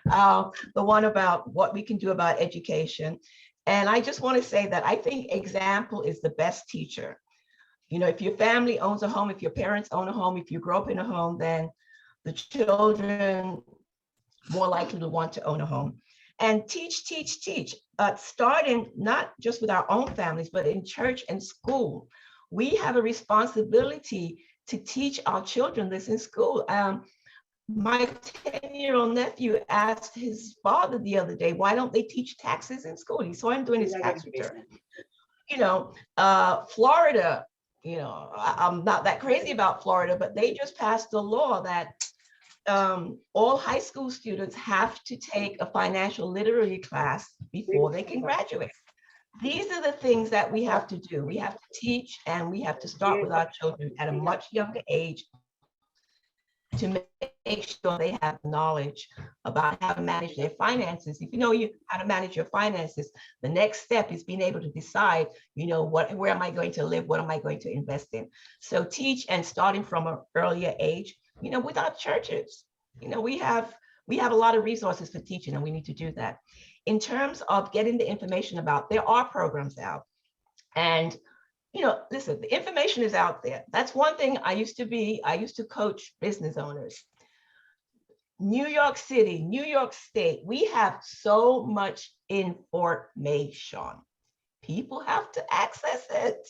The one about what we can do about education. And I just want to say that I think example is the best teacher. You know, if your family owns a home, if your parents own a home, if you grow up in a home, then the children more likely to want to own a home. And teach, starting not just with our own families, but in church and school. We have a responsibility to teach our children this in school. My 10-year-old nephew asked his father the other day, why don't they teach taxes in school? He saw him doing his tax return. You know, Florida, you know, I'm not that crazy about Florida, but they just passed a law that all high school students have to take a financial literacy class before they can graduate. These are the things that we have to do. We have to teach, and we have to start with our children at a much younger age to make sure they have knowledge about how to manage their finances. If you know how to manage your finances, the next step is being able to decide, you know, where am I going to live? What am I going to invest in? So teach, and starting from an earlier age, you know, with our churches, you know, we have a lot of resources for teaching, and we need to do that. In terms of getting the information about, there are programs out. And, you know, listen, the information is out there. That's one thing I used to coach business owners. New York City, New York State, we have so much information. People have to access it.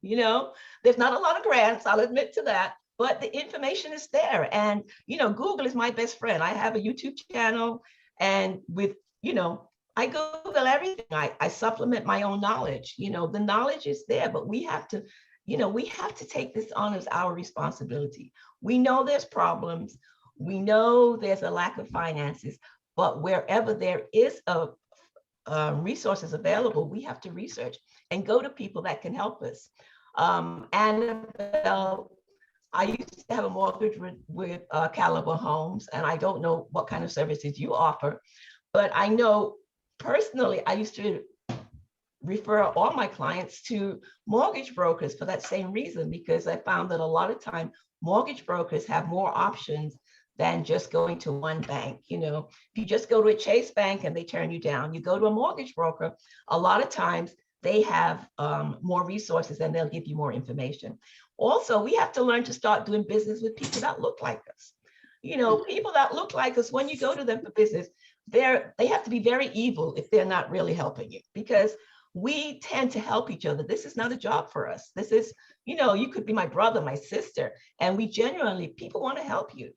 You know, there's not a lot of grants, I'll admit to that, but the information is there. And, you know, Google is my best friend. I have a YouTube channel, and with, you know, I Google everything. I supplement my own knowledge. You know, the knowledge is there, but we have to, you know, we have to take this on as our responsibility. We know there's problems. We know there's a lack of finances, but wherever there is a resources available, we have to research and go to people that can help us. Annabelle, I used to have a mortgage with Caliber Homes, and I don't know what kind of services you offer, but I know personally, I used to refer all my clients to mortgage brokers for that same reason, because I found that a lot of time mortgage brokers have more options than just going to one bank. You know, if you just go to a Chase Bank and they turn you down, you go to a mortgage broker, a lot of times they have more resources and they'll give you more information. Also, we have to learn to start doing business with people that look like us. You know, people that look like us, when you go to them for business, they have to be very evil if they're not really helping you, because we tend to help each other. This is not a job for us. This is, you know, you could be my brother, my sister, and we genuinely, people want to help you,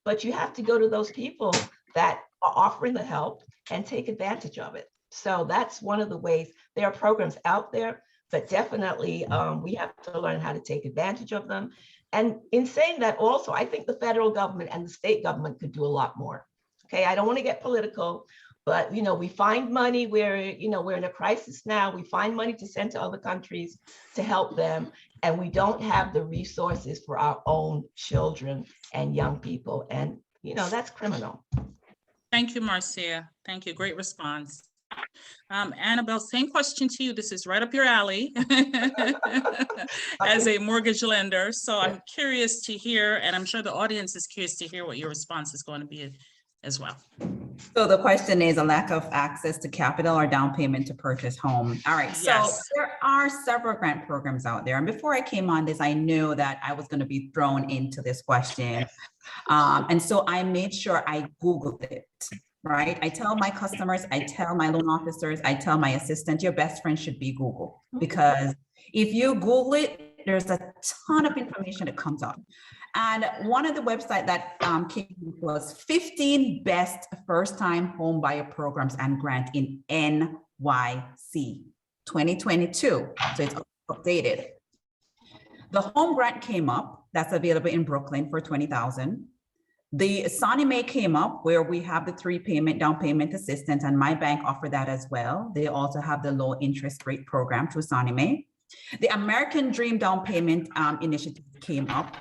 but you have to go to those people that are offering the help and take advantage of it. So that's one of the ways. There are programs out there, but definitely we have to learn how to take advantage of them. And in saying that also, I think the federal government and the state government could do a lot more. Okay, I don't want to get political, But, we find money where, we're in a crisis now. We find money to send to other countries to help them. And we don't have the resources for our own children and young people. And, that's criminal. Thank you, Marcia. Thank you. Great response. Annabelle, same question to you. This is right up your alley as a mortgage lender. So I'm curious to hear, and I'm sure the audience is curious to hear what your response is going to be as well. So the question is a lack of access to capital or down payment to purchase home. All right, so Yes. there are several grant programs out there. And before I came on this, I knew that I was going to be thrown into this question. And so I made sure I Googled it, right? I tell my customers, I tell my loan officers, I tell my assistant, your best friend should be Google. Because if you Google it, there's a ton of information that comes up. And one of the websites that came was 15 best first-time home buyer programs and grant in NYC 2022. So it's updated. The home grant came up, that's available in Brooklyn for $20,000. The Sonny Mae came up where we have the 3 down payment assistance, and my bank offered that as well. They also have the low interest rate program through Sonny Mae. The American Dream Down Payment Initiative came up.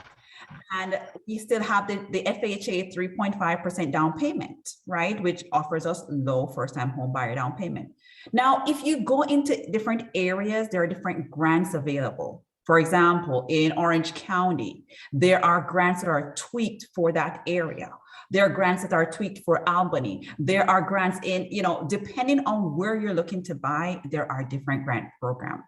And we still have the FHA 3.5% down payment, right? Which offers us low first-time home buyer down payment. Now, if you go into different areas, there are different grants available. For example, in Orange County, there are grants that are tweaked for that area. There are grants that are tweaked for Albany. There are grants in, depending on where you're looking to buy, there are different grant programs.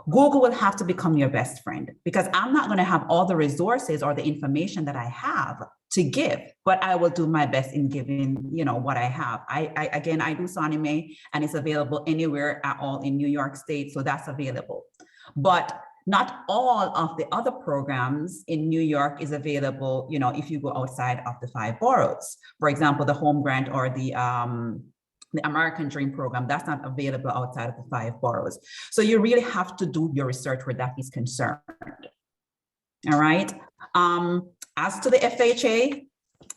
Google will have to become your best friend because I'm not going to have all the resources or the information that I have to give, but I will do my best in giving, what I have. I do Sonny Mae, and it's available anywhere at all in New York State. So that's available, but not all of the other programs in New York is available, if you go outside of the 5 boroughs. For example, the home grant or the American Dream program, that's not available outside of the 5 boroughs. So you really have to do your research where that is concerned. All right. As to the FHA,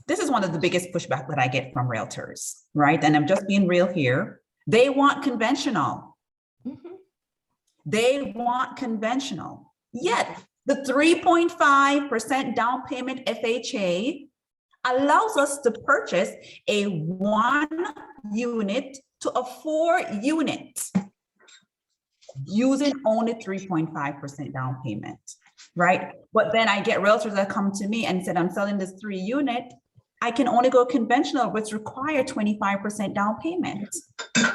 this is one of the biggest pushback that I get from realtors, right? And I'm just being real here. They want conventional. Mhm. They want conventional. Yet the 3.5% down payment FHA allows us to purchase a 1 unit to a 4 unit using only 3.5% down payment, right? But then I get realtors that come to me and said, I'm selling this 3 unit. I can only go conventional, which require 25% down payment.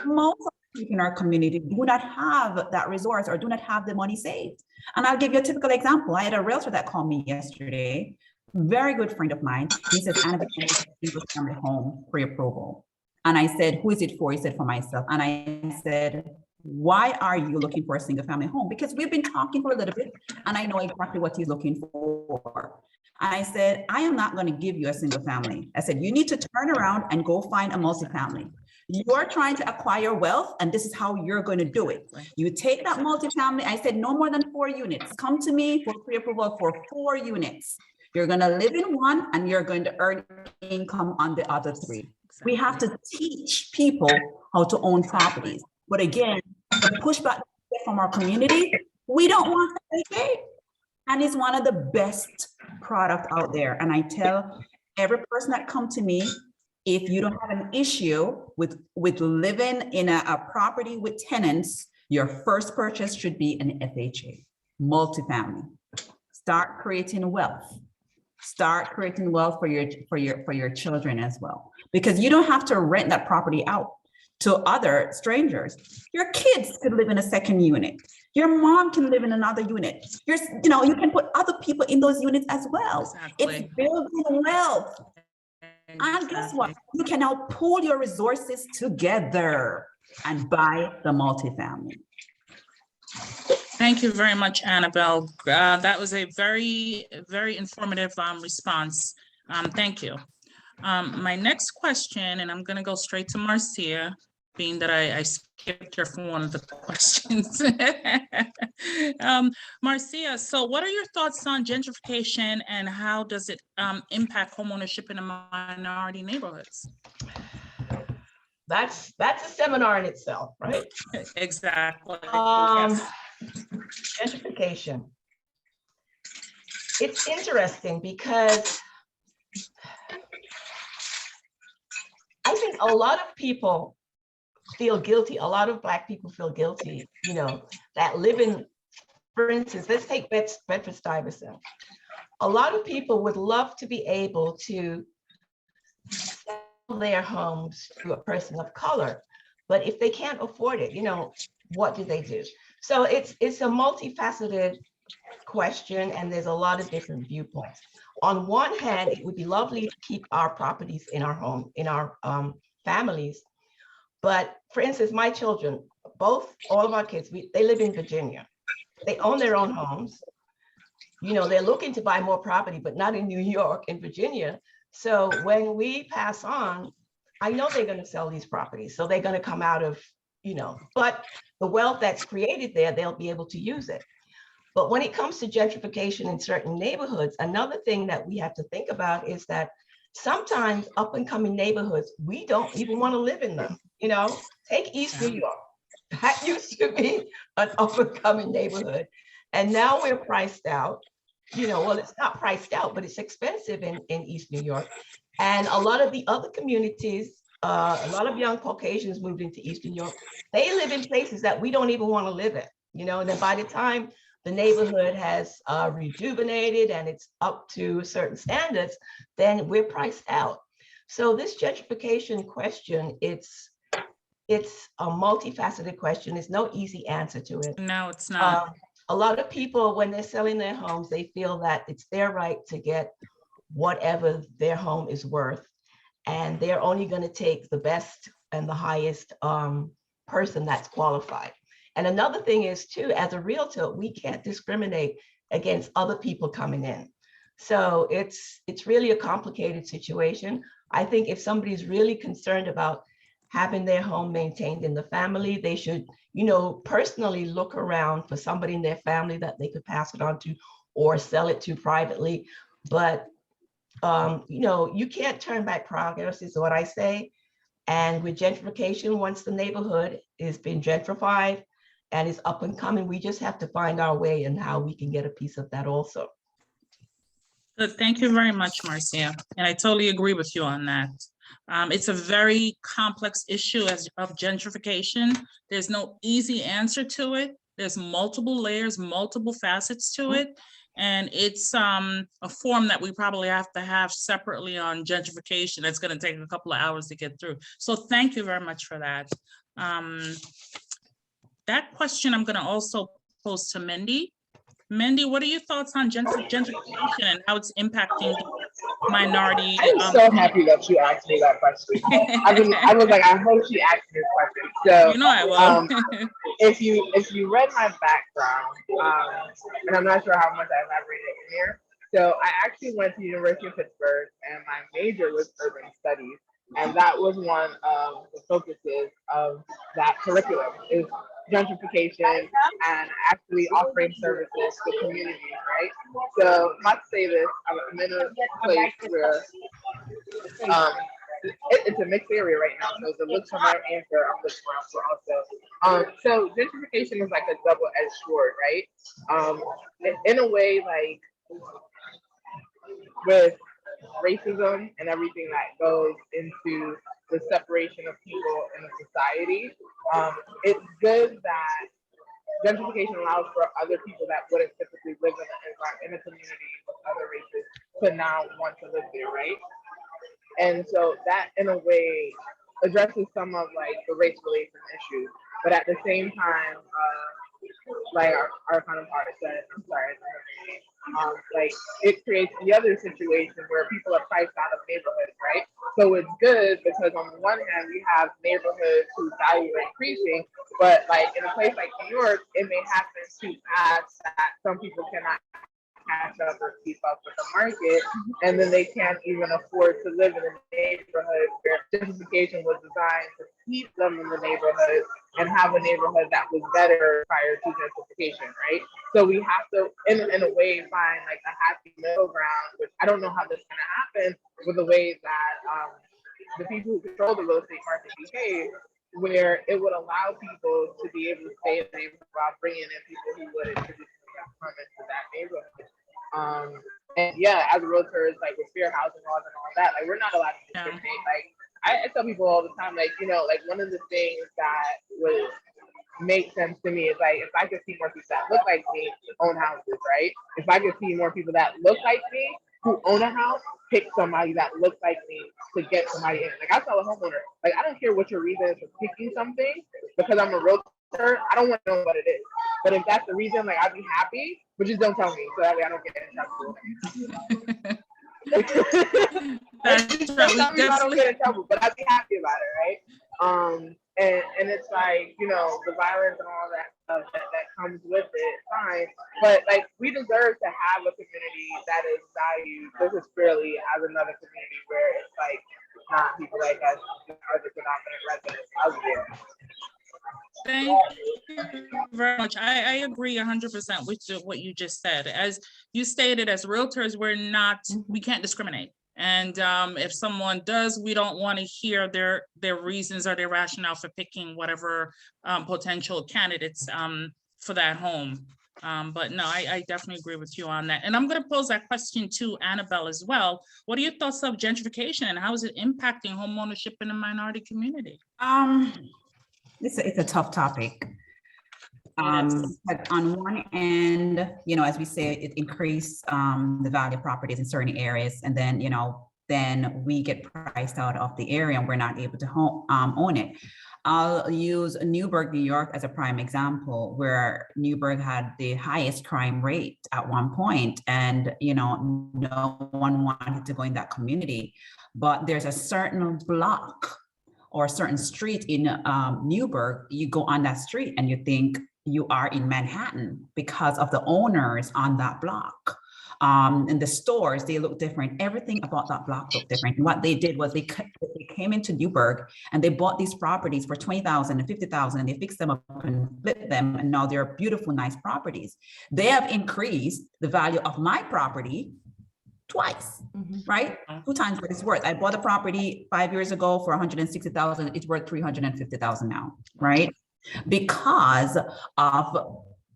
Most people in our community do not have that resource or do not have the money saved. And I'll give you a typical example. I had a realtor that called me yesterday, very good friend of mine. He says, Annabelle, I need a single family home pre-approval. And I said, who is it for? He said, for myself. And I said, why are you looking for a single family home? Because we've been talking for a little bit and I know exactly what he's looking for. And I said, I am not going to give you a single family. I said, you need to turn around and go find a multifamily. You're trying to acquire wealth, and this is how you're going to do it. You take that multifamily. I said, no more than 4 units. Come to me for pre-approval for 4 units. You're going to live in one and you're going to earn income on the other 3. We have to teach people how to own properties. But again, the pushback from our community, we don't want FHA. And it's one of the best products out there. And I tell every person that comes to me, if you don't have an issue with living in a property with tenants, your first purchase should be an FHA, multifamily. Start creating wealth. Start creating wealth for your children as well, because you don't have to rent that property out to other strangers. Your kids could live in a second unit. Your mom can live in another unit. You can put other people in those units as well. Exactly. It's building wealth. And guess what? You can now pool your resources together and buy the multifamily. Thank you very much, Annabelle. That was a very, very informative response. Thank you. My next question, and I'm going to go straight to Marcia, being that I skipped her for one of the questions. Marcia, so what are your thoughts on gentrification and how does it impact homeownership in the minority neighborhoods? that's a seminar in itself, right? Exactly. Yes. Gentrification. It's interesting because I think a lot of people feel guilty. A lot of Black people feel guilty, that live in, for instance, let's take Bedford-Stuyvesant. A lot of people would love to be able to sell their homes to a person of color, but if they can't afford it, what do they do? So it's a multifaceted question, and there's a lot of different viewpoints. On one hand, it would be lovely to keep our properties in our home, in our families. But for instance, my children, all of our kids, they live in Virginia. They own their own homes. They're looking to buy more property, but not in New York, in Virginia. So when we pass on, I know they're going to sell these properties. So they're going to come out of, but the wealth that's created there, they'll be able to use it. But when it comes to gentrification in certain neighborhoods, another thing that we have to think about is that sometimes up and coming neighborhoods, we don't even want to live in them. Take East New York. That used to be an up and coming neighborhood. And now we're priced out. Well, it's not priced out, but it's expensive in East New York. And a lot of the other communities, a lot of young Caucasians moved into East New York. They live in places that we don't even want to live in, and then by the time the neighborhood has rejuvenated and it's up to certain standards, then we're priced out. So this gentrification question, it's a multifaceted question. There's no easy answer to it. No, it's not. A lot of people, when they're selling their homes, they feel that it's their right to get whatever their home is worth. And they're only going to take the best and the highest person that's qualified. And another thing is too, as a realtor, we can't discriminate against other people coming in. So it's really a complicated situation. I think if somebody's really concerned about having their home maintained in the family, they should, personally look around for somebody in their family that they could pass it on to or sell it to privately. But, you can't turn back progress is what I say. And with gentrification, once the neighborhood is being gentrified and is up and coming, we just have to find our way and how we can get a piece of that also. Good. Thank you very much, Marcia. And I totally agree with you on that. It's a very complex issue of gentrification. There's no easy answer to it. There's multiple layers, multiple facets to it. And it's a form that we probably have to have separately on gentrification. It's going to take a couple of hours to get through. So thank you very much for that. That question I'm going to also pose to Mindy. Mindy, what are your thoughts on gentrification and how it's impacting minority? I'm so happy that you asked me that question. I was like, I hope she asked me this question. So I will. if you read my background, and I'm not sure how much I elaborated in here. So I actually went to the University of Pittsburgh, and my major was urban studies, and that was one of the focuses of that curriculum is gentrification and actually offering services to communities, right? So not to say this, I'm in a place where it's a mixed area right now. So the look for my answer, I'm looking around for also. So gentrification is like a double-edged sword, right? In a way, like with racism and everything that goes into the separation of people in a society, it's good that gentrification allows for other people that wouldn't typically live in a community with other races to now want to live there, right? And so that, in a way, addresses some of like the race relations issues, but at the same time, like our counterpart said, I'm sorry, like it creates the other situation where people are priced out of neighborhoods, right? So it's good because on the one hand, we have neighborhoods whose value are increasing, but like in a place like New York, it may happen to pass that some people cannot catch up or keep up with the market, and then they can't even afford to live in a neighborhood where gentrification was designed to keep them in the neighborhood and have a neighborhood that was better prior to gentrification, right? So we have to, in a way, find like a happy middle ground, which I don't know how this is going to happen with the way that the people who control the real estate market behave, where it would allow people to be able to stay in the neighborhood while bringing in people who wouldn't traditionally have come into that neighborhood. And yeah, as a realtor, it's like with fair housing laws and all that, like we're not allowed to discriminate. Like I tell people all the time, like, you know, like one of the things that would make sense to me is like if I could see more people that look like me own houses, right? If I could see more people that look like me who own a house, pick somebody that looks like me to get somebody in. Like I tell a homeowner, like I don't care what your reason is for picking something, because I'm a realtor, I don't want to know what it is. But if that's the reason, like I'd be happy, but just don't tell me so that way I don't get in trouble. Just don't tell me so I don't get in trouble, but I'd be happy about it, right? And it's like, you know, the violence and all that stuff that comes with it, fine. But like we deserve to have a community that is valued just as fairly as another community where it's like not people like us are the predominant residents of there. Thank you very much. I agree 100% with what you just said. As you stated, as realtors, we can't discriminate. And if someone does, we don't want to hear their reasons or their rationale for picking whatever potential candidates for that home. But no, I definitely agree with you on that. And I'm going to pose that question to Annabelle as well. What are your thoughts of gentrification and how is it impacting home ownership in the minority community? It's a tough topic. But on one end, you know, as we say, it increased the value of properties in certain areas, and then, you know, then we get priced out of the area and we're not able to own it. I'll use Newburgh, New York as a prime example, where Newburgh had the highest crime rate at one point, and, you know, no one wanted to go in that community. But there's a certain block or a certain street in Newburgh, you go on that street and you think you are in Manhattan because of the owners on that block. And the stores, they look different. Everything about that block looked different. And what they did was they came into Newburgh and they bought these properties for $20,000 and $50,000, and they fixed them up and flipped them. And now they're beautiful, nice properties. They have increased the value of my property twice, right? 2 times what it's worth. I bought a property 5 years ago for $160,000. It's worth $350,000 now, right? Because of,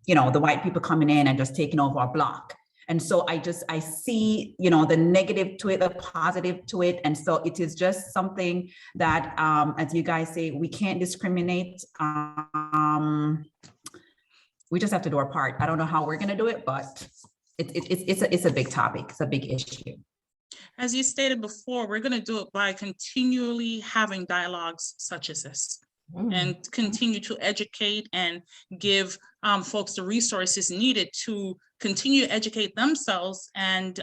you know, the white people coming in and just taking over our block. And so I see, you know, the negative to it, the positive to it. And so it is just something that, as you guys say, we can't discriminate. We just have to do our part. I don't know how we're going to do it, but it's a big topic. It's a big issue. As you stated before, we're going to do it by continually having dialogues such as this, and continue to educate and give folks the resources needed to continue to educate themselves and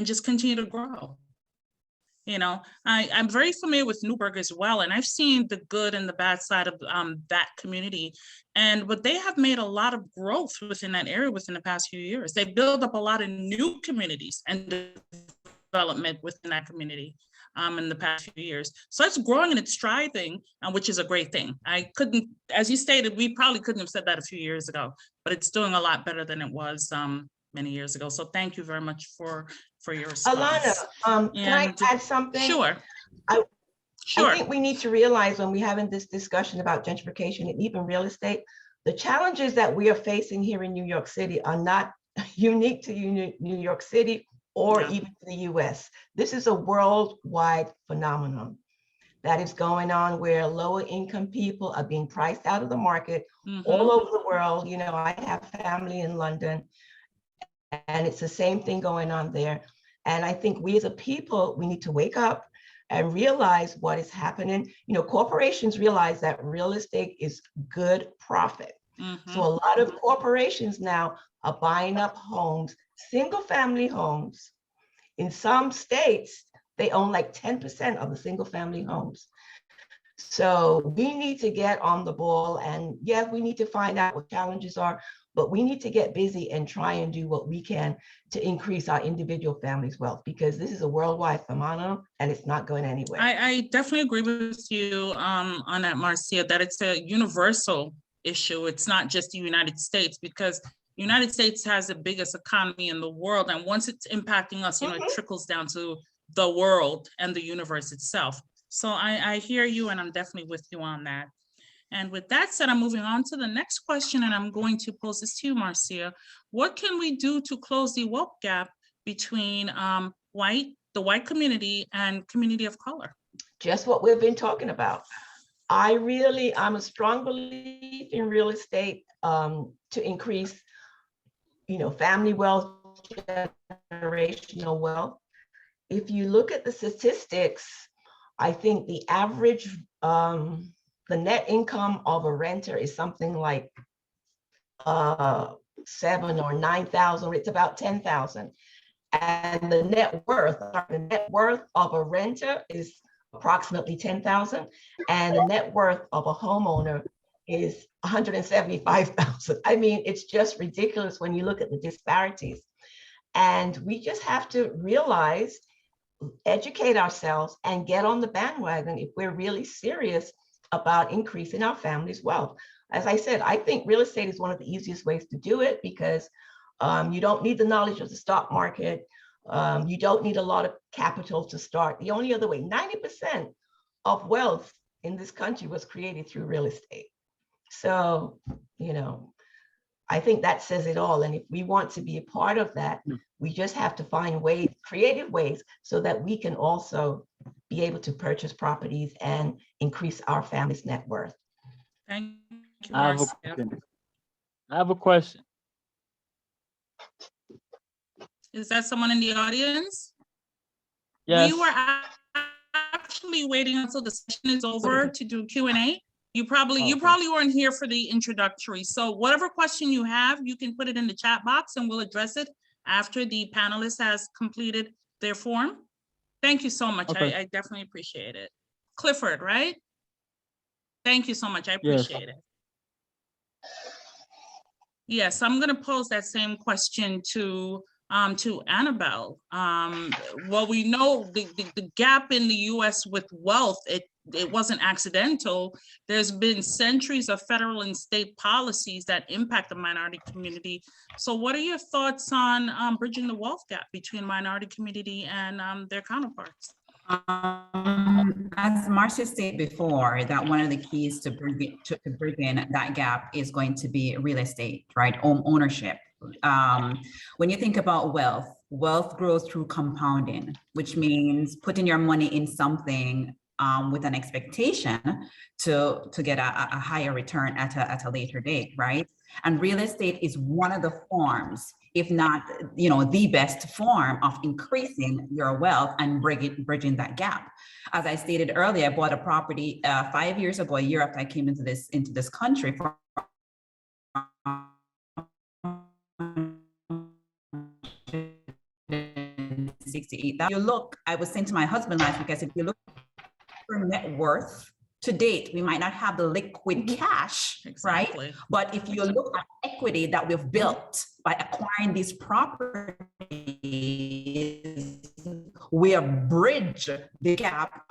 just continue to grow. You know, I'm very familiar with Newburgh as well, and I've seen the good and the bad side of that community. But they have made a lot of growth within that area within the past few years. They built up a lot of new communities and development within that community in the past few years. So it's growing and it's thriving, which is a great thing. I couldn't, as you stated, we probably couldn't have said that a few years ago, but it's doing a lot better than it was many years ago. So thank you very much for your response. Alana, can I add something? Sure. I think we need to realize when we're having this discussion about gentrification and even real estate, the challenges that we are facing here in New York City are not unique to New York City or even to the US. This is a worldwide phenomenon that is going on where lower income people are being priced out of the market all over the world. You know, I have family in London, and it's the same thing going on there. And I think we as a people, we need to wake up and realize what is happening. You know, corporations realize that real estate is good profit. So a lot of corporations now are buying up homes, single family homes. In some states, they own like 10% of the single family homes. So we need to get on the ball, and yeah, we need to find out what challenges are, but we need to get busy and try and do what we can to increase our individual families' wealth, because this is a worldwide phenomenon and it's not going anywhere. I definitely agree with you on that, Marcia, that it's a universal issue. It's not just the United States, because the United States has the biggest economy in the world. And once it's impacting us, you know, it trickles down to the world and the universe itself. So I hear you, and I'm definitely with you on that. And with that said, I'm moving on to the next question, and I'm going to pose this to you, Marcia. What can we do to close the wealth gap between the white community and community of color? Just what we've been talking about. I'm a strong believer in real estate to increase, family wealth, generational wealth. If you look at the statistics, I think the average, the net income of a renter is something like 7 or 9,000. It's about 10,000, and the net worth of a renter is approximately 10,000, and the net worth of a homeowner is 175,000. I mean, it's just ridiculous when you look at the disparities. And we just have to realize, educate ourselves, and get on the bandwagon if we're really serious about increasing our family's wealth. As I said, I think real estate is one of the easiest ways to do it because you don't need the knowledge of the stock market. You don't need a lot of capital to start. The only other way, 90% of wealth in this country was created through real estate. So, I think that says it all. And if we want to be a part of that, we just have to find ways, creative ways, so that we can also be able to purchase properties and increase our family's net worth. Thank you, I have a question. Is that someone in the audience? Yes. We were actually waiting until the session is over to do Q&A. You probably weren't here for the introductory. So whatever question you have, you can put it in the chat box and we'll address it after the panelist has completed their form. Thank you so much. Okay. I definitely appreciate it. Clifford, right? Thank you so much. I appreciate it. Yes, I'm going to pose that same question to Annabelle. Well, we know the gap in the U.S. with wealth, it wasn't accidental. There's been centuries of federal and state policies that impact the minority community. So what are your thoughts on bridging the wealth gap between minority community and their counterparts? As Marcia stated before, that one of the keys to bridging that gap is going to be real estate, right? Home ownership. When you think about wealth grows through compounding, which means putting your money in something with an expectation to get a higher return at a later date, right? And real estate is one of the forms, if not, the best form of increasing your wealth and bridging that gap. As I stated earlier, I bought a property 5 years ago, a year after I came into this country for $68,000. You look, I was saying to my husband last week, I said, if you look for net worth to date, we might not have the liquid cash, Exactly. right? But if you look at equity that we've built by acquiring these properties, we have bridged the gap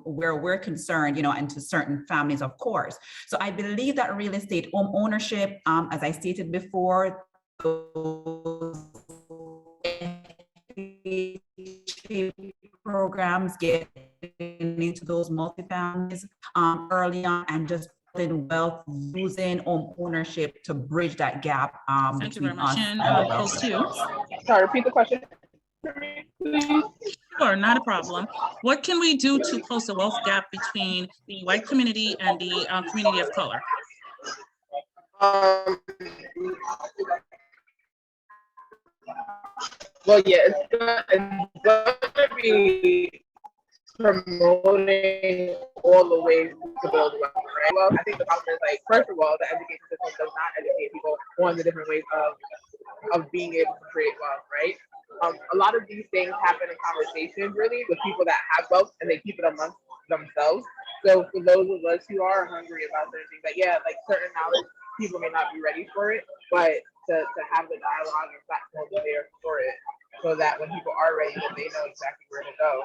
where we're concerned, and to certain families, of course. So I believe that real estate home ownership, as I stated before, those programs get into those multifamilies early on and just building wealth using home ownership to bridge that gap. Thank you very between much. us And and close to you. Sorry, repeat the question for me, please. Sure, not a problem. What can we do to close the wealth gap between the white community and the community of color? Well, yeah, it's gonna be promoting all the ways to build wealth, right? Well, I think the problem is, like, first of all, the education system does not educate people on the different ways of being able to create wealth, right? A lot of these things happen in conversations, really, with people that have wealth, and they keep it amongst themselves. So for those of us who are hungry about certain things, like, yeah, like certain knowledge, people may not be ready for it, but to have the dialogue and platform there for it, so that when people are ready, then they know exactly where to go.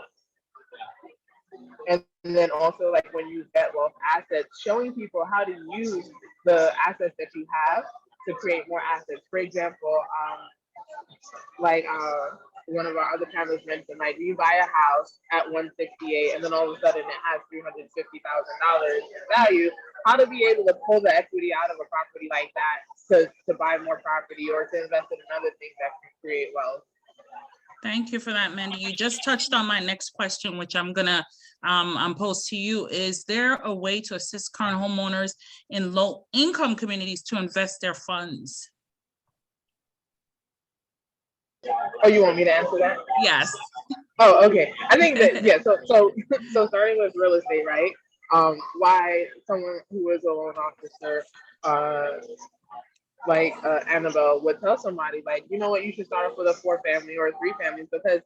And then also, like, when you get wealth assets, showing people how to use the assets that you have to create more assets. For example, one of our other panelists mentioned, like you buy a house at 168 and then all of a sudden it has $350,000 in value, how to be able to pull the equity out of a property like that to buy more property or to invest in other things that can create wealth. Thank you for that, Mandy. You just touched on my next question, which I'm gonna pose to you. Is there a way to assist current homeowners in low-income communities to invest their funds? Oh, you want me to answer that? Yes. Oh, okay. I think that, yeah, so starting with real estate, right? Why someone who is a loan officer, like Annabelle would tell somebody, like, you know what, you should start off with a 4-family or a 3-family, because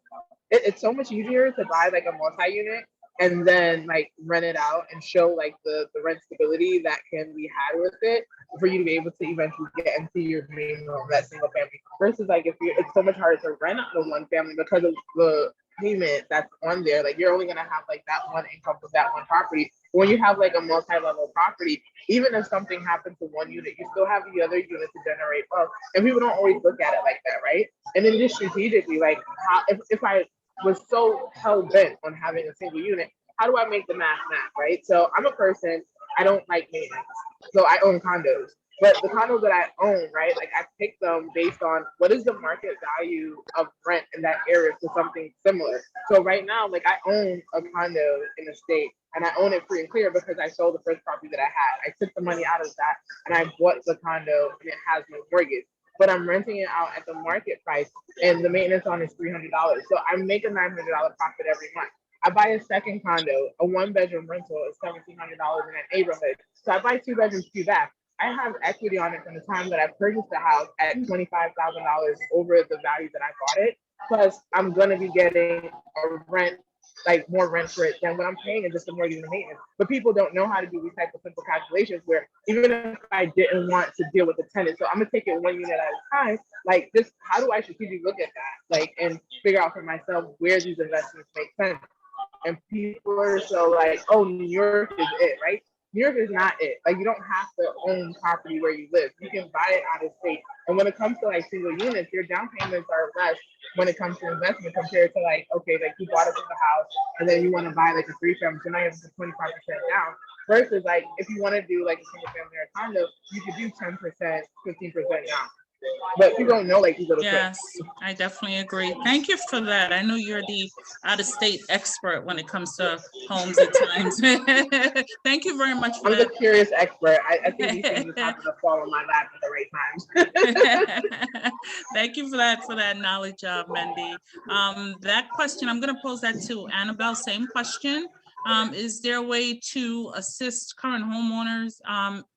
it's so much easier to buy like a multi-unit and then like rent it out and show like the rent stability that can be had with it for you to be able to eventually get into your dream home, that single family. Versus like it's so much harder to rent out the 1-family because of the payment that's on there. Like you're only gonna have like that one income from that one property. When you have like a multi-level property, even if something happens to one unit, you still have the other unit to generate wealth. And people don't always look at it like that, right? And then just strategically, like how, if I was so hell-bent on having a single unit, how do I make the math, right? So I'm a person, I don't like maintenance. So I own condos. But the condos that I own, right, like I pick them based on what is the market value of rent in that area for something similar. So right now, like I own a condo in the state and I own it free and clear because I sold the first property that I had. I took the money out of that and I bought the condo and it has no mortgage. But I'm renting it out at the market price and the maintenance on is $300. So I make a $900 profit every month. I buy a second condo, a 1-bedroom rental is $1,700 in that neighborhood. So I buy 2 bedrooms, 2 baths. I have equity on it from the time that I purchased the house at $25,000 over the value that I bought it. Plus, I'm gonna be getting a rent, like more rent for it than what I'm paying in just the mortgage and maintenance. But people don't know how to do these types of simple calculations where even if I didn't want to deal with the tenant, so I'm gonna take it 1 unit at a time. Like this, how do I strategically look at that? Like and figure out for myself where these investments make sense. And people are so like, oh, New York is it, right? New York is not it. Like you don't have to own property where you live. You can buy it out of state. And when it comes to like single units, your down payments are less when it comes to investment compared to like, okay, like you bought a single house and then you want to buy like a 3-family, so now you have to put 25% down. Versus like if you want to do like a single family or a condo, you could do 10%, 15% down. But you don't know like these little Yes, I definitely agree. Thank you for that. I know you're the out-of-state expert when it comes to homes at times. Thank you very much for I'm that. the curious expert. I think these things just happen to fall on my lap at the right times. Thank you for that knowledge, Mendy. That question, I'm gonna pose that to Annabelle, same question. Is there a way to assist current homeowners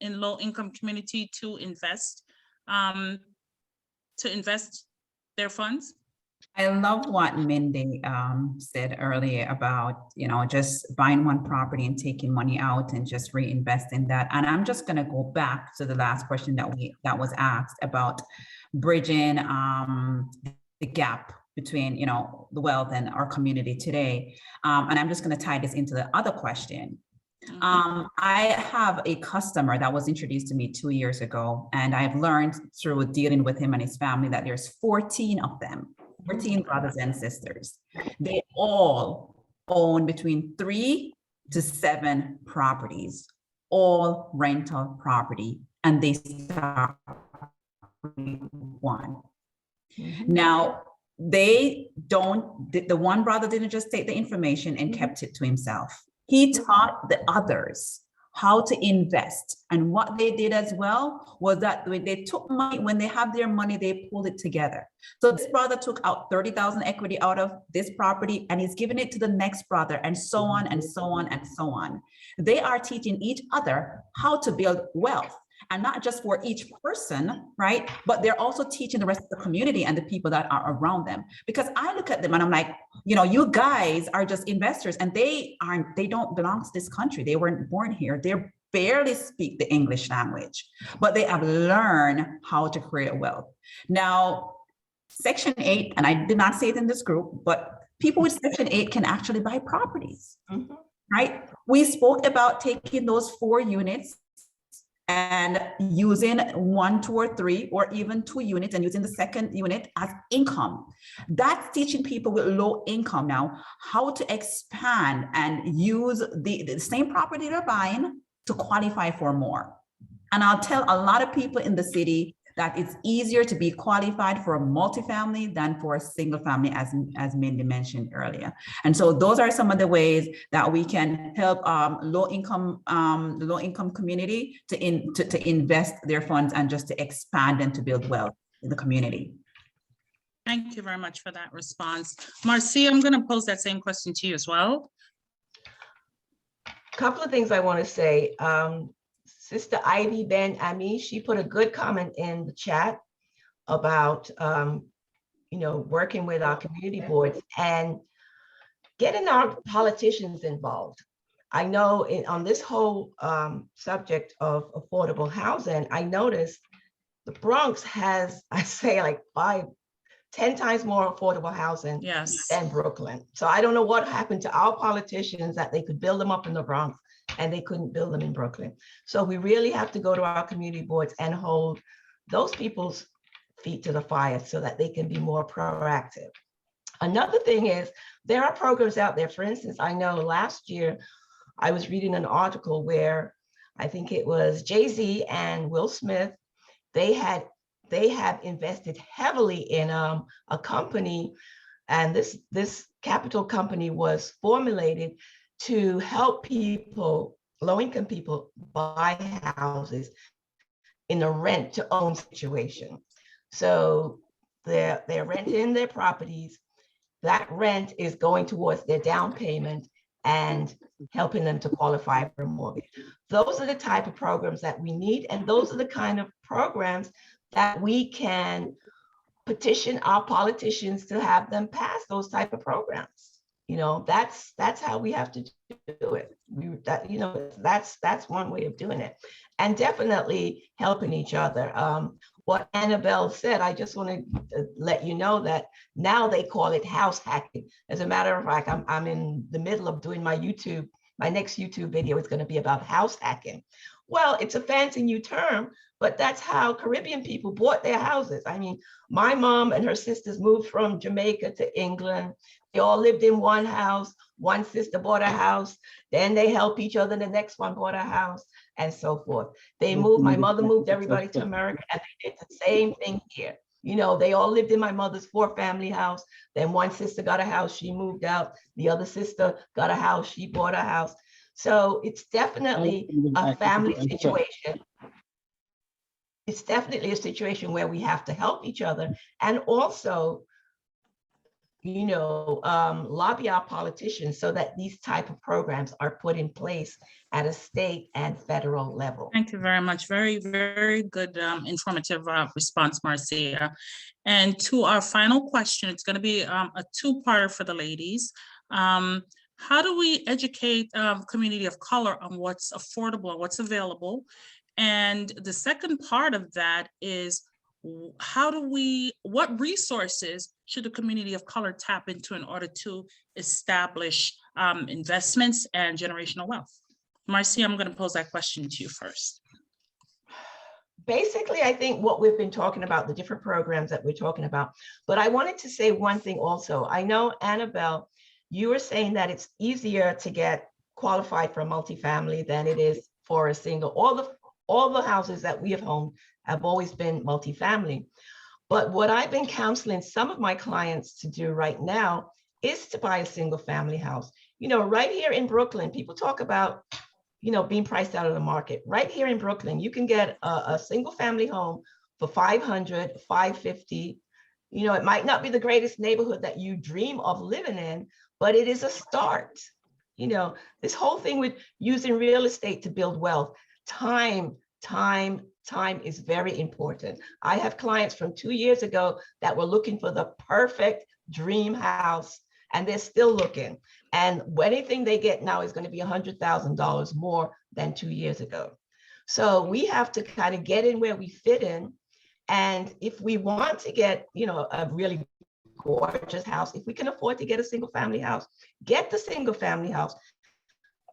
in low-income community to invest their funds? I love what Mindy said earlier about, just buying one property and taking money out and just reinvesting that. And I'm just going to go back to the last question that was asked about bridging the gap between, the wealth and our community today. And I'm just going to tie this into the other question. I have a customer that was introduced to me 2 years ago, and I've learned through dealing with him and his family that there's 14 of them, 14 brothers and sisters. They all own between 3 to 7 properties, all rental property, and they start one. Now, the one brother didn't just take the information and kept it to himself. He taught the others how to invest. And what they did as well was that when they took money, when they have their money, they pulled it together. So this brother took out 30,000 equity out of this property and he's giving it to the next brother, and so on and so on and so on. They are teaching each other how to build wealth. And not just for each person, right? But they're also teaching the rest of the community and the people that are around them. Because I look at them and I'm like, you guys are just investors and they don't belong to this country. They weren't born here. They barely speak the English language, but they have learned how to create wealth. Now, Section 8, and I did not say it in this group, but people with Section 8 can actually buy properties, right? We spoke about taking those 4 units and using 1, 2, or 3, or even 2 units and using the second unit as income. That's teaching people with low income now how to expand and use the same property they're buying to qualify for more. And I'll tell a lot of people in the city that it's easier to be qualified for a multifamily than for a single family, as Mindy mentioned earlier. And so those are some of the ways that we can help low income community to invest their funds and just to expand and to build wealth in the community. Thank you very much for that response. Marcia, I'm going to pose that same question to you as well. Couple of things I want to say. Sister Ivy Ben Ami, she put a good comment in the chat about, working with our community boards and getting our politicians involved. I know on this whole subject of affordable housing, I noticed the Bronx has, I say, like 10 times more affordable housing than Brooklyn. So I don't know what happened to our politicians that they could build them up in the Bronx and they couldn't build them in Brooklyn. So we really have to go to our community boards and hold those people's feet to the fire so that they can be more proactive. Another thing is there are programs out there. For instance, I know last year I was reading an article where I think it was Jay-Z and Will Smith, they have invested heavily in a company, and this capital company was formulated to help people, low-income people, buy houses in a rent-to-own situation. So they're renting their properties. That rent is going towards their down payment and helping them to qualify for a mortgage. Those are the type of programs that we need, and those are the kind of programs that we can petition our politicians to have them pass those type of programs. That's how we have to do it. That's one way of doing it, and definitely helping each other. What Annabelle said, I just want to let you know that now they call it house hacking. As a matter of fact, I'm in the middle of doing my next YouTube video is going to be about house hacking. Well, it's a fancy new term, but that's how Caribbean people bought their houses. I mean, my mom and her sisters moved from Jamaica to England. They all lived in one house. One sister bought a house. Then they helped each other. The next one bought a house, and so forth. They moved, my mother moved everybody to America, and they did the same thing here. They all lived in my mother's 4-family house. Then one sister got a house, she moved out. The other sister got a house, she bought a house. So it's definitely a family situation. It's definitely a situation where we have to help each other and also, lobby our politicians so that these type of programs are put in place at a state and federal level. Thank you very much. Very, very good, informative response, Marcia. And to our final question, it's going to be a 2-parter for the ladies. How do we educate community of color on what's affordable and what's available? And the second part of that is, what resources should the community of color tap into in order to establish investments and generational wealth? Marcia, I'm going to pose that question to you first. Basically, I think what we've been talking about, the different programs that we're talking about, but I wanted to say one thing also. I know, Annabelle, you were saying that it's easier to get qualified for a multifamily than it is for a single. All the houses that we have owned have always been multifamily. But what I've been counseling some of my clients to do right now is to buy a single family house. Right here in Brooklyn, people talk about, being priced out of the market. Right here in Brooklyn, you can get a single family home for $500, $550. It might not be the greatest neighborhood that you dream of living in, but it is a start. This whole thing with using real estate to build wealth, time is very important. I have clients from 2 years ago that were looking for the perfect dream house, and they're still looking. And anything they get now is going to be $100,000 more than 2 years ago. So we have to kind of get in where we fit in. And if we want to get, a really gorgeous house, if we can afford to get a single family house, get the single family house,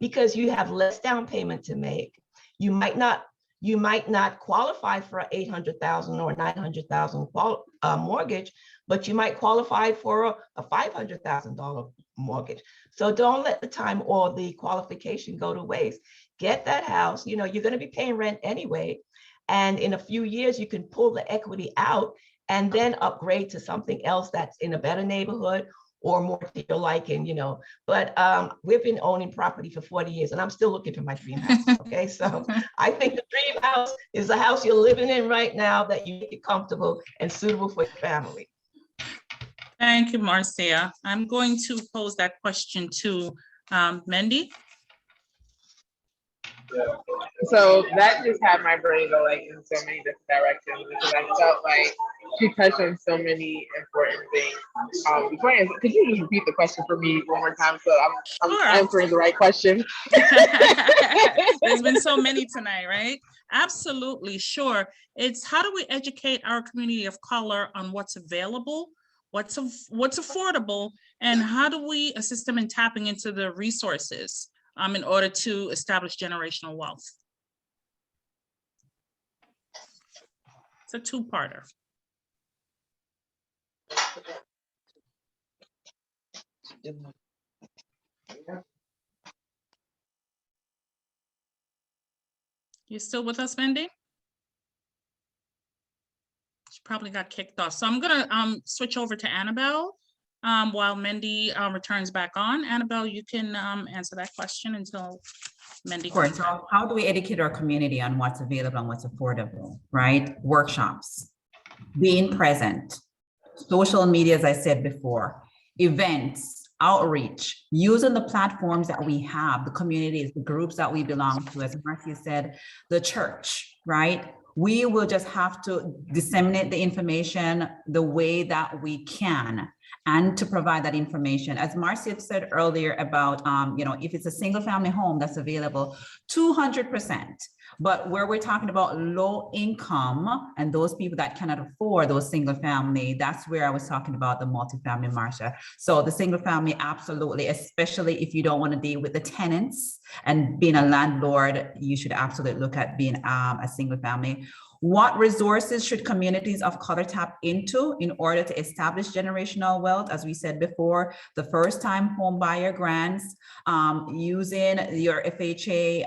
because you have less down payment to make. You might not you might not qualify for an $800,000 or $900,000 mortgage, but you might qualify for a $500,000 mortgage. So don't let the time or the qualification go to waste. Get that house. You know, you're going to be paying rent anyway. And in a few years, you can pull the equity out and then upgrade to something else that's in a better neighborhood or more to your liking, you know. But we've been owning property for 40 years and I'm still looking for my dream house, okay? So I think the dream house is the house you're living in right now that you make it comfortable and suitable for your family. Thank you, Marcia. I'm going to pose that question to Mendy. So that just had my brain go like in so many different directions because I felt like she touched on so many important things. Before I answer, could you just repeat the question for me one more time so I'm Sure. answering the right question? There's been so many tonight, right? Absolutely, sure. It's how do we educate our community of color on what's available, what's affordable, and how do we assist them in tapping into the resources in order to establish generational wealth? It's a two-parter. You still with us, Mendy? She probably got kicked off. So I'm gonna switch over to Annabelle while Mendy returns back on. Annabelle, you can answer that question until Mendy. Of course. So how do we educate our community on what's available and what's affordable, right? Workshops, being present, social media, as I said before, events, outreach, using the platforms that we have, the communities, the groups that we belong to, as Marcia said, the church, right? We will just have to disseminate the information the way that we can and to provide that information. As Marcia said earlier about, you know, if it's a single family home that's available, 200%. But where we're talking about low income and those people that cannot afford those single family, that's where I was talking about the multifamily, Marcia. So the single family, absolutely, especially if you don't want to deal with the tenants and being a landlord, you should absolutely look at being a single family. What resources should communities of color tap into in order to establish generational wealth? As we said before, the first time home buyer grants, using your FHA,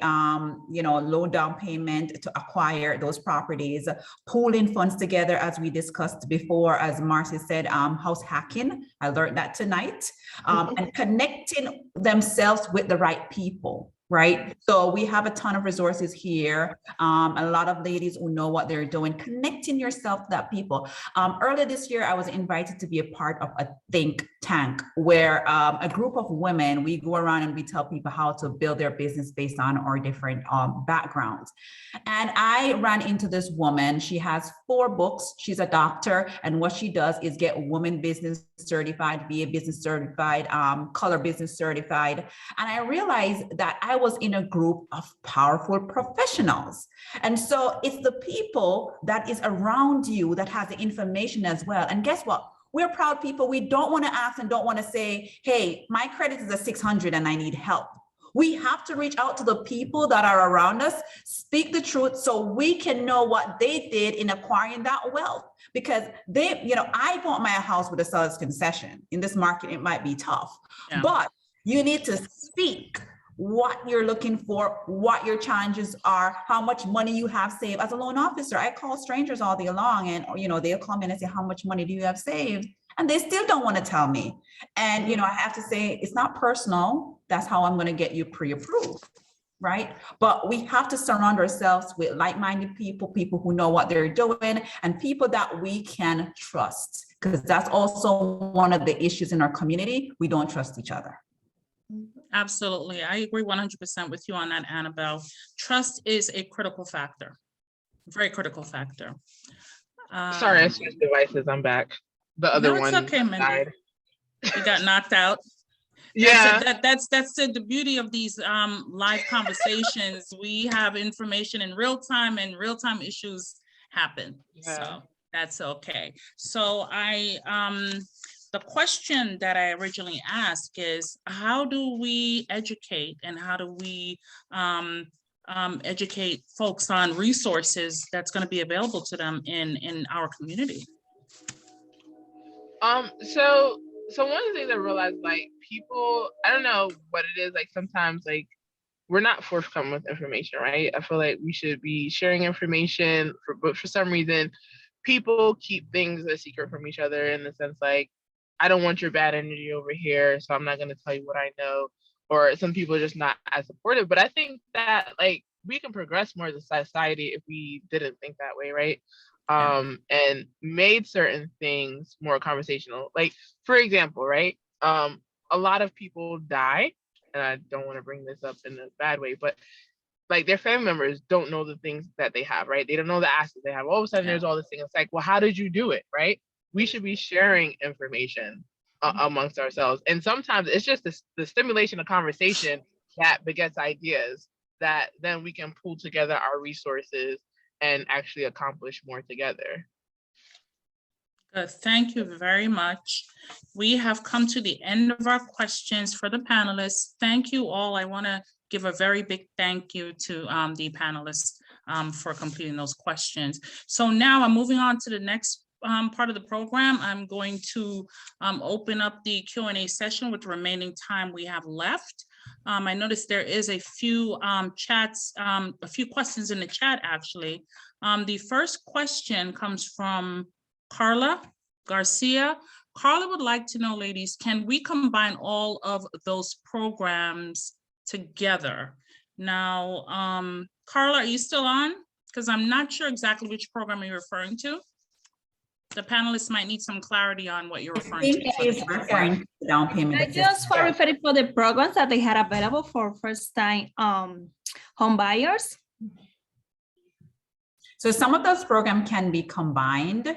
you know, low down payment to acquire those properties, pooling funds together, as we discussed before, as Marcia said, house hacking, I learned that tonight, and connecting themselves with the right people. Right. So we have a ton of resources here. A lot of ladies who know what they're doing, connecting yourself to that people. Earlier this year, I was invited to be a part of a think tank where a group of women, we go around and we tell people how to build their business based on our different backgrounds. And I ran into this woman. She has 4 books. She's a doctor. And what she does is get woman business certified, VA business certified, color business certified. And I realized that I was in a group of powerful professionals. And so it's the people that is around you that has the information as well. And guess what? We're proud people. We don't want to ask and don't want to say, hey, my credit is a 600 and I need help. We have to reach out to the people that are around us, speak the truth so we can know what they did in acquiring that wealth. Because they, you know, I bought my house with a seller's concession. In this market, it might be tough, but you need to speak what you're looking for, what your challenges are, how much money you have saved. As a loan officer, I call strangers all day long and, you know, they'll come in and say, how much money do you have saved? And they still don't want to tell me. And, you know, I have to say, it's not personal. That's how I'm going to get you pre-approved, right? But we have to surround ourselves with like-minded people, people who know what they're doing, and people that we can trust. Because that's also one of the issues in our community. We don't trust each other. Absolutely. I agree 100% with you on that, Annabelle. Trust is a critical factor, very critical factor. Sorry, I switched devices. I'm back. The other one Okay, died. You got knocked out. Yeah. That's the beauty of these live conversations. We have information in real time and real-time issues happen. Yeah. So that's okay. So the question that I originally asked is, how do we educate and how do we educate folks on resources that's going to be available to them in our community? So one of the things I realized, like, people, I don't know what it is, like sometimes like we're not forthcoming with information, right? I feel like we should be sharing information, but for some reason, people keep things a secret from each other, in the sense like, I don't want your bad energy over here, so I'm not going to tell you what I know. Or some people are just not as supportive. But I think that, like, we can progress more as a society if we didn't think that way, right? And made certain things more conversational. Like, for example, right? A lot of people die, and I don't want to bring this up in a bad way, but like their family members don't know the things that they have, right? They don't know the assets they have. All of a sudden, there's all this thing. It's like, well, how did you do it, right? We should be sharing information amongst ourselves. And sometimes it's just the stimulation of conversation that begets ideas that then we can pull together our resources and actually accomplish more together. Good. Thank you very much. We have come to the end of our questions for the panelists. Thank you all. I want to give a very big thank you to the panelists for completing those questions. So now I'm moving on to the next part of the program. I'm going to open up the Q&A session with the remaining time we have left. I noticed there is a few chats, a few questions in the chat, actually. The first question comes from Carla Garcia. Carla would like to know, ladies, can we combine all of those programs together? Now, Carla, are you still on? Because I'm not sure exactly which program you're referring to. The panelists might need some clarity on what you're referring to. Is referring to down payment. I just for referring for the programs that they had available for first-time home buyers. So some of those programs can be combined,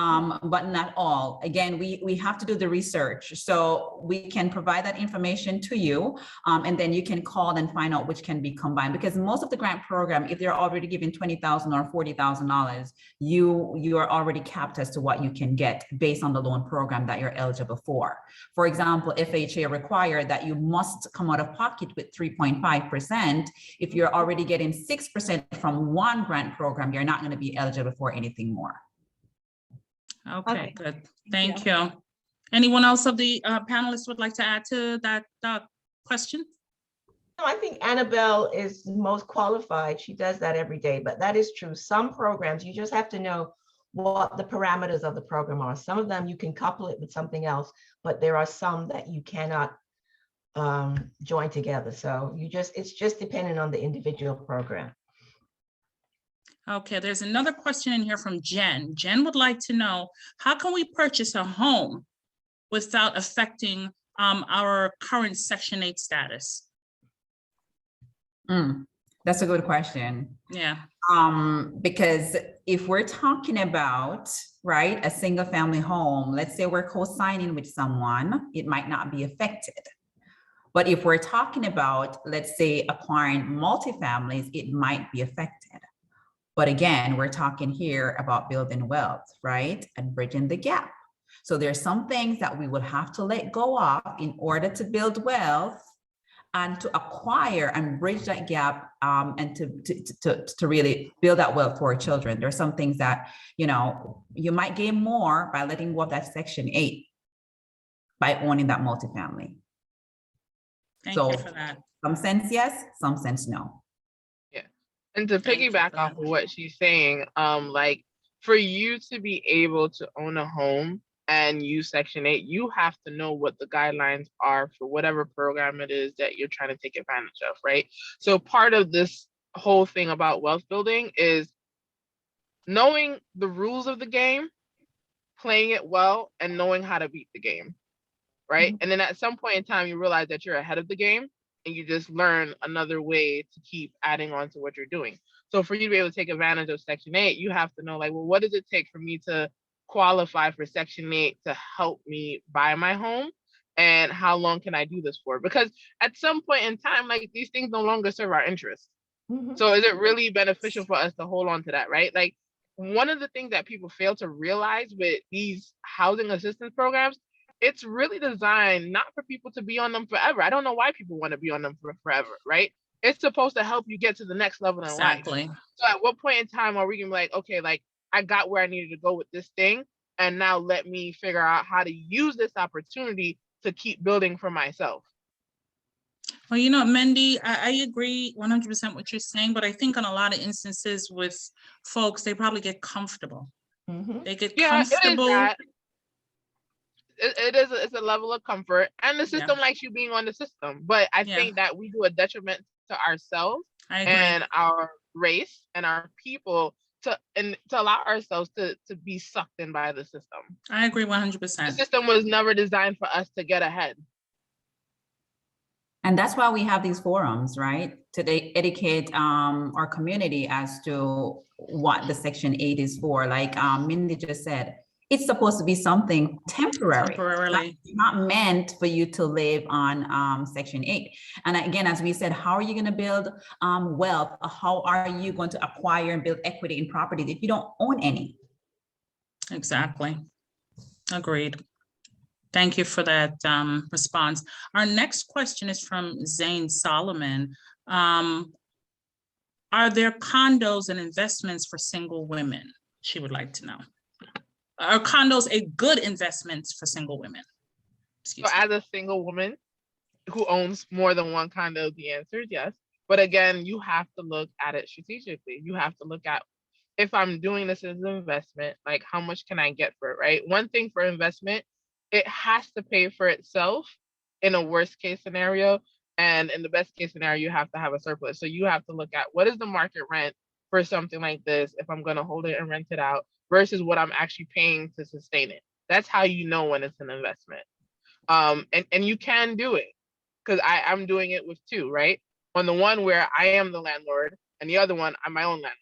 but not all. Again, we have to do the research. So we can provide that information to you, and then you can call and find out which can be combined. Because most of the grant program, if they're already giving $20,000 or $40,000, you are already capped as to what you can get based on the loan program that you're eligible for. For example, FHA required that you must come out of pocket with 3.5%. If you're already getting 6% from one grant program, you're not going to be eligible for anything more. Okay, good. Thank you. Anyone else of the panelists would like to add to that question? No, I think Annabelle is most qualified. She does that every day, but that is true. Some programs, you just have to know what the parameters of the program are. Some of them you can couple it with something else, but there are some that you cannot join together. So it's just dependent on the individual program. Okay, there's another question in here from Jen. Jen would like to know, how can we purchase a home without affecting our current Section 8 status? That's a good question. Yeah. Because if we're talking about, right, a single family home, let's say we're co-signing with someone, it might not be affected. But if we're talking about, let's say, acquiring multifamilies, it might be affected. But again, we're talking here about building wealth, right? And bridging the gap. So there's some things that we would have to let go of in order to build wealth and to acquire and bridge that gap, and to really build that wealth for our children. There's some things that, you know, you might gain more by letting go of that Section 8 by owning that multifamily. Thank you for that. Some sense yes, some sense no. And to piggyback off of what she's saying, like, for you to be able to own a home and use Section 8, you have to know what the guidelines are for whatever program it is that you're trying to take advantage of, right? So part of this whole thing about wealth building is knowing the rules of the game, playing it well, and knowing how to beat the game, right? And then at some point in time, you realize that you're ahead of the game, and you just learn another way to keep adding on to what you're doing. So for you to be able to take advantage of Section 8, you have to know, like, well, what does it take for me to qualify for Section 8 to help me buy my home? And how long can I do this for? Because at some point in time, like, these things no longer serve our interests. So is it really beneficial for us to hold on to that, right? Like, one of the things that people fail to realize with these housing assistance programs, it's really designed not for people to be on them forever. I don't know why people want to be on them for forever, right? it's supposed to help you get to the next level in life. Exactly. So at what point in time are we gonna be like, okay, like I got where I needed to go with this thing, and now let me figure out how to use this opportunity to keep building for myself. Well, you know, Mendy, I agree 100% what you're saying, but I think in a lot of instances with folks, they probably get comfortable. Mhm. They get Yeah, comfortable. it is that. It's a level of comfort, and the system likes you being on the system. But I think that we do a detriment to ourselves and our race and our people to allow ourselves to be sucked in by the system. I agree 100%. The system was never designed for us to get ahead. And that's why we have these forums, right? To educate our community as to what the Section 8 is for. Like Mindy just said, it's supposed to be something temporary. It's not meant for you to live on Section 8. And again, as we said, how are you going to build wealth? How are you going to acquire and build equity in properties if you don't own any? Exactly. Agreed. Thank you for that response. Our next question is from Zane Solomon. Are there condos and investments for single women? She would like to know. Are condos a good investment for single women? So as a single woman who owns more than one condo, the answer is yes. But again, you have to look at it strategically. You have to look at, if I'm doing this as an investment, like how much can I get for it, right? One thing for investment, it has to pay for itself in a worst case scenario. And in the best case scenario, you have to have a surplus. So you have to look at what is the market rent for something like this if I'm going to hold it and rent it out versus what I'm actually paying to sustain it. That's how you know when it's an investment. And you can do it because I'm doing it with two, right? On the one where I am the landlord and the other one, I'm my own landlord.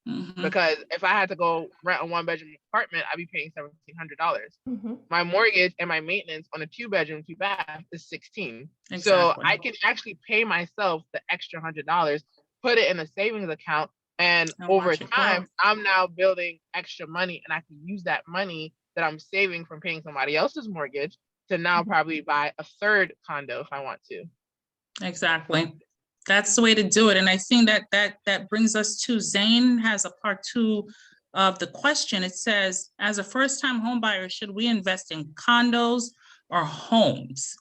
Mm-hmm. Because if I had to go rent a 1-bedroom apartment, I'd be paying $1,700. Mhm. My mortgage and my maintenance on a 2-bedroom, 2-bath is $16. Exactly. So I can actually pay myself the extra $100, put it in a savings account, and over time, I'm now building extra money, and I can use that money that I'm saving from paying somebody else's mortgage to now probably buy a third condo if I want to. Exactly. That's the way to do it. And I think that brings us to Zane has a part 2 of the question. It says, as a first-time home buyer, should we invest in condos or homes?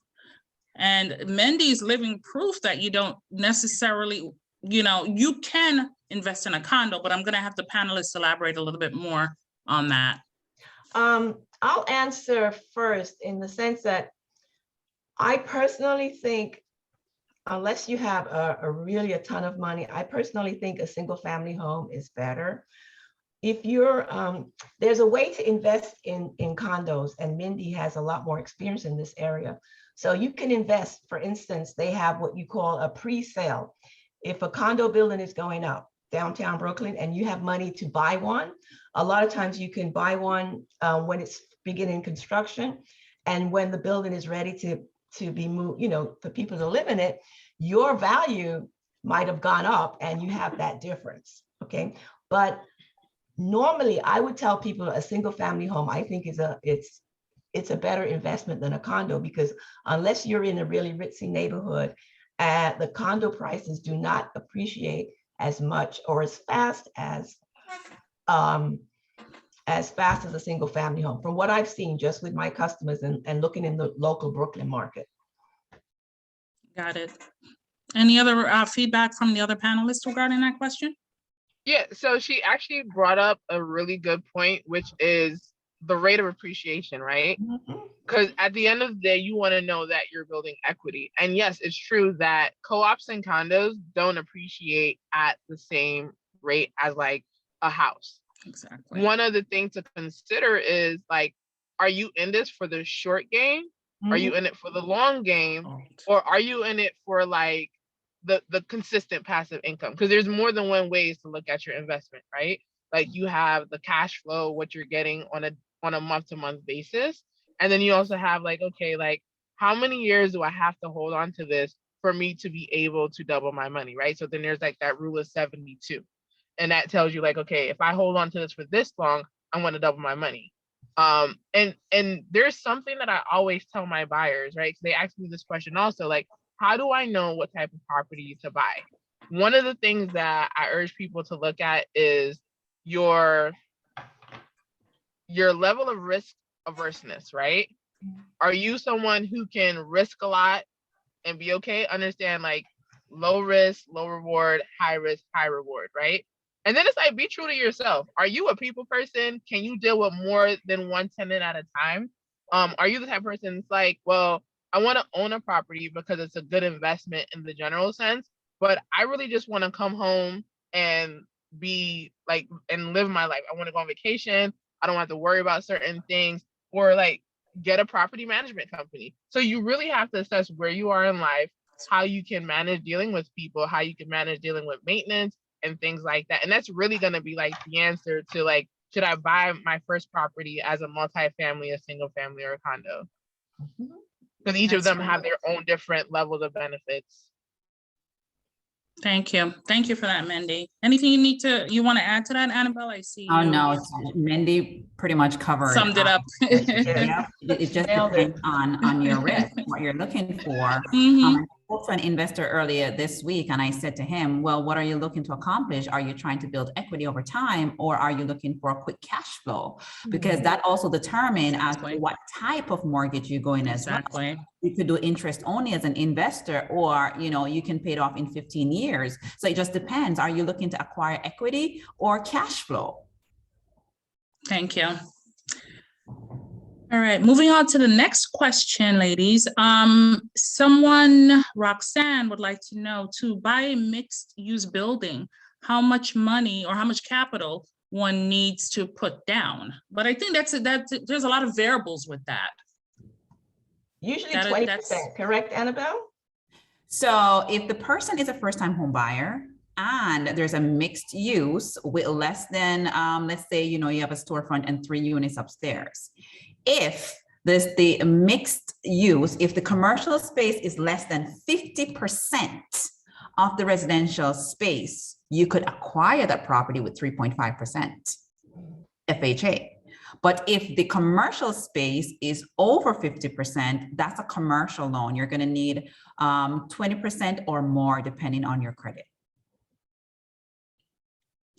And Mendy's living proof that you don't necessarily, you know, you can invest in a condo, but I'm going to have the panelists elaborate a little bit more on that. I'll answer first in the sense that I personally think, unless you have really a ton of money, I personally think a single family home is better. If you're, there's a way to invest in condos, and Mindy has a lot more experience in this area. So you can invest, for instance, they have what you call a pre-sale. If a condo building is going up downtown Brooklyn and you have money to buy one, a lot of times you can buy one when it's beginning construction, and when the building is ready to be moved, you know, for people to live in it, your value might have gone up and you have that difference, okay? But normally I would tell people a single family home, I think it's a better investment than a condo, because unless you're in a really ritzy neighborhood, the condo prices do not appreciate as much or as fast as a single family home, from what I've seen just with my customers and looking in the local Brooklyn market. Got it. Any other feedback from the other panelists regarding that question? Yeah, so she actually brought up a really good point, which is the rate of appreciation, right? Because at the end of the day, you want to know that you're building equity. And yes, it's true that co-ops and condos don't appreciate at the same rate as like a house. Exactly. One of the things to consider is like, are you in this for the short game? Are you in it for the long game? Or are you in it for like the consistent passive income? Because there's more than one ways to look at your investment, right? Like you have the cash flow, what you're getting on a month-to-month basis. And then you also have like, okay, like how many years do I have to hold on to this for me to be able to double my money, right? So then there's like that rule of 72. And that tells you like, okay, if I hold on to this for this long, I'm going to double my money. And there's something that I always tell my buyers, right? Because they ask me this question also, like, how do I know what type of property to buy? One of the things that I urge people to look at is your level of risk averseness, right? Are you someone who can risk a lot and be okay? Understand like low risk, low reward, high risk, high reward, right? And then it's like, be true to yourself. Are you a people person? Can you deal with more than one tenant at a time? Are you the type of person that's like, well, I want to own a property because it's a good investment in the general sense, but I really just want to come home and be like, and live my life. I want to go on vacation. I don't have to worry about certain things, or like get a property management company. So you really have to assess where you are in life, how you can manage dealing with people, how you can manage dealing with maintenance and things like that. And that's really going to be like the answer to like, should I buy my first property as a multifamily, a single family, or a condo? Because each of them have their own different levels of benefits. Thank you. Thank you for that, Mindy. Anything you want to add to that, Annabelle? I see Oh, you no, Mindy pretty much covered. summed it up. Yeah, it just Nailed it. depends on your risk, what you're looking for. Mhm. I spoke to an investor earlier this week, and I said to him, well, what are you looking to accomplish? Are you trying to build equity over time, or are you looking for a quick cash flow? Because that also determines as to what type of mortgage you're going as well. Exactly. You could do interest only as an investor, or you can pay it off in 15 years. So it just depends. Are you looking to acquire equity or cash flow? Thank you. All right, moving on to the next question, ladies. Roxanne would like to know, to buy a mixed use building, how much money or how much capital one needs to put down? But I think there's a lot of variables with that. Usually 20%, correct, Annabelle? So if the person is a first-time home buyer and there's a mixed use with less than, let's say, you have a storefront and 3 units upstairs. If there's the mixed use, if the commercial space is less than 50% of the residential space, you could acquire that property with 3.5% FHA. But if the commercial space is over 50%, that's a commercial loan. You're going to need 20% or more, depending on your credit.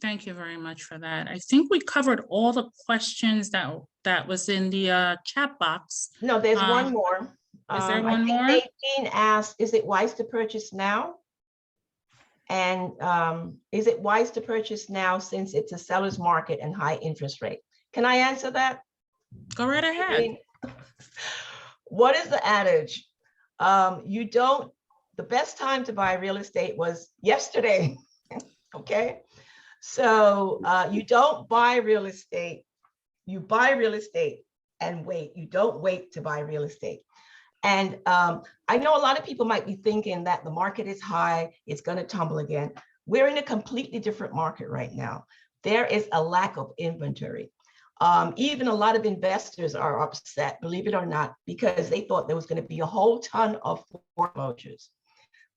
Thank you very much for that. I think we covered all the questions that was in the chat box. No, there's one more. Is there one more? Nadine asked, is it wise to purchase now? And is it wise to purchase now since it's a seller's market and high interest rate? Can I answer that? Go right ahead. What is the adage? The best time to buy real estate was yesterday, okay? So you don't buy real estate, you buy real estate and wait. You don't wait to buy real estate. And I know a lot of people might be thinking that the market is high, it's going to tumble again. We're in a completely different market right now. There is a lack of inventory. Even a lot of investors are upset, believe it or not, because they thought there was going to be a whole ton of foreclosures.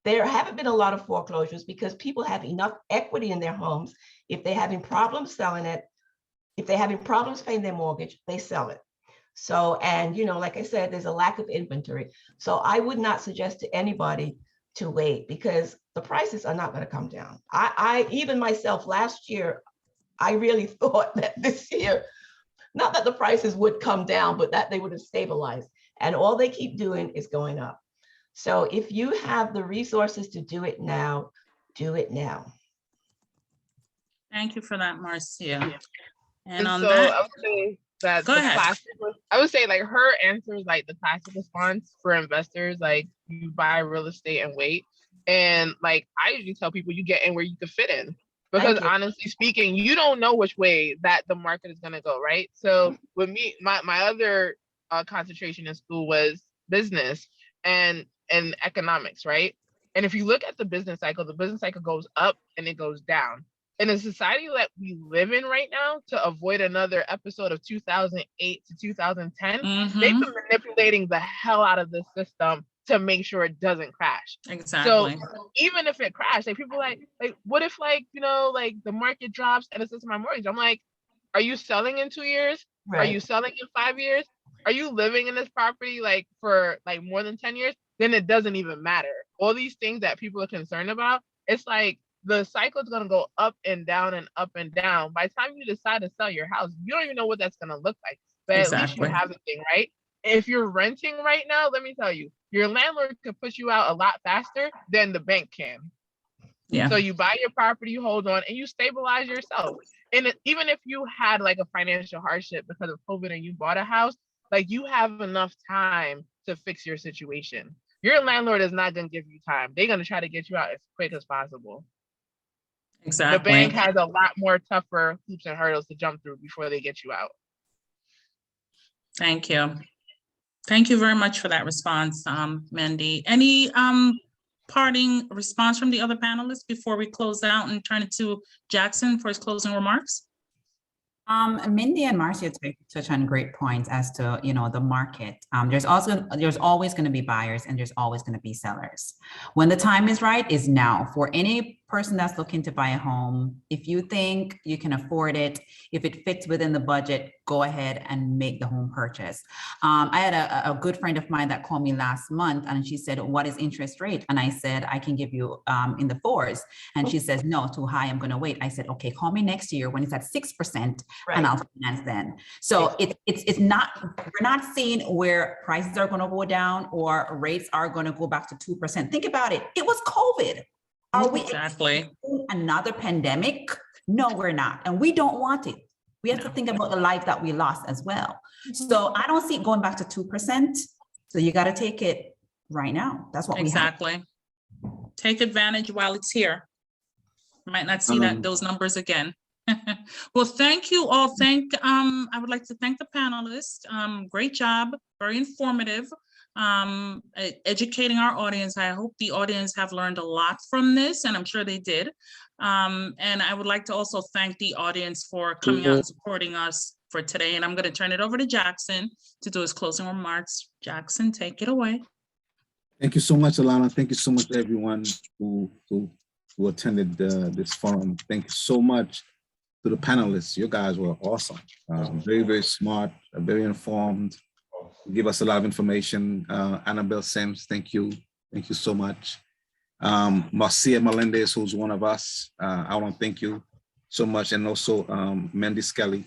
There haven't been a lot of foreclosures because people have enough equity in their homes. If they're having problems selling it, if they're having problems paying their mortgage, they sell it. So, and like I said, there's a lack of inventory. So I would not suggest to anybody to wait because the prices are not going to come down. I even myself last year, I really thought that this year, not that the prices would come down, but that they would have stabilized. And all they keep doing is going up. So if you have the resources to do it now, do it now. Thank you for that, Marcia. And so that, I would say that go ahead. I would say like her answer is like the classic response for investors, like you buy real estate and wait. And like I usually tell people, you get in where you can fit in. Because honestly speaking, you don't know which way that the market is going to go, right? So with me, my other concentration in school was business and economics, right? And if you look at the business cycle goes up and it goes down. In a society that we live in right now, to avoid another episode of 2008 to 2010, they've been manipulating the hell out of this system to make sure it doesn't crash. Exactly. So even if it crashed, like people like what if like the market drops and it's just my mortgage? I'm like, are you selling in 2 years? Right. Are you selling in 5 years? Are you living in this property like for like more than 10 years? Then it doesn't even matter. all these things that people are concerned about, it's like the cycle is going to go up and down and up and down. By the time you decide to sell your house, you don't even know what that's going to look like. But at least you Exactly. have the thing, right? If you're renting right now, let me tell you, your landlord could push you out a lot faster than the bank can. Yeah. So you buy your property, you hold on, and you stabilize yourself. And even if you had like a financial hardship because of COVID and you bought a house, like you have enough time to fix your situation. Your landlord is not going to give you time. They're going to try to get you out as quick as possible. Exactly. The bank has a lot more tougher hoops and hurdles to jump through before they get you out. Thank you. Thank you very much for that response, Mandy. Any parting response from the other panelists before we close out and turn it to Jackson for his closing remarks? Mindy and Marcia touch on great points as to, the market. There's always going to be buyers and there's always going to be sellers. When the time is right is now. For any person that's looking to buy a home, if you think you can afford it, if it fits within the budget, go ahead and make the home purchase. I had a good friend of mine that called me last month and she said, what is interest rate? And I said, I can give you in the 4s. And she says, no, too high, I'm going to wait. I said, okay, call me next year when it's at 6%. Right. And I'll finance then. So it's not, we're not seeing where prices are going to go down or rates are going to go back to 2%. Think about it. It was COVID. Are we Exactly expecting another pandemic? No, we're not. And we don't want it. We have to think about the life that we lost as well. So I don't see it going back to 2%. So you got to take it right now. That's what we have. Exactly. Take advantage while it's here. Might not see those numbers again. Well, thank you all. I would like to thank the panelists. Great job, very informative, educating our audience. I hope the audience have learned a lot from this, and I'm sure they did. And I would like to also thank the audience for coming out and supporting us for today. And I'm going to turn it over to Jackson to do his closing remarks. Jackson, take it away. Thank you so much, Alana. Thank you so much to everyone who attended this forum. Thank you so much to the panelists. You guys were awesome. Very, very smart, very informed. Give us a lot of information. Annabelle Sims, thank you. Thank you so much. Marcia Melendez, who's one of us. I want to thank you so much. And also Mandy Skelly.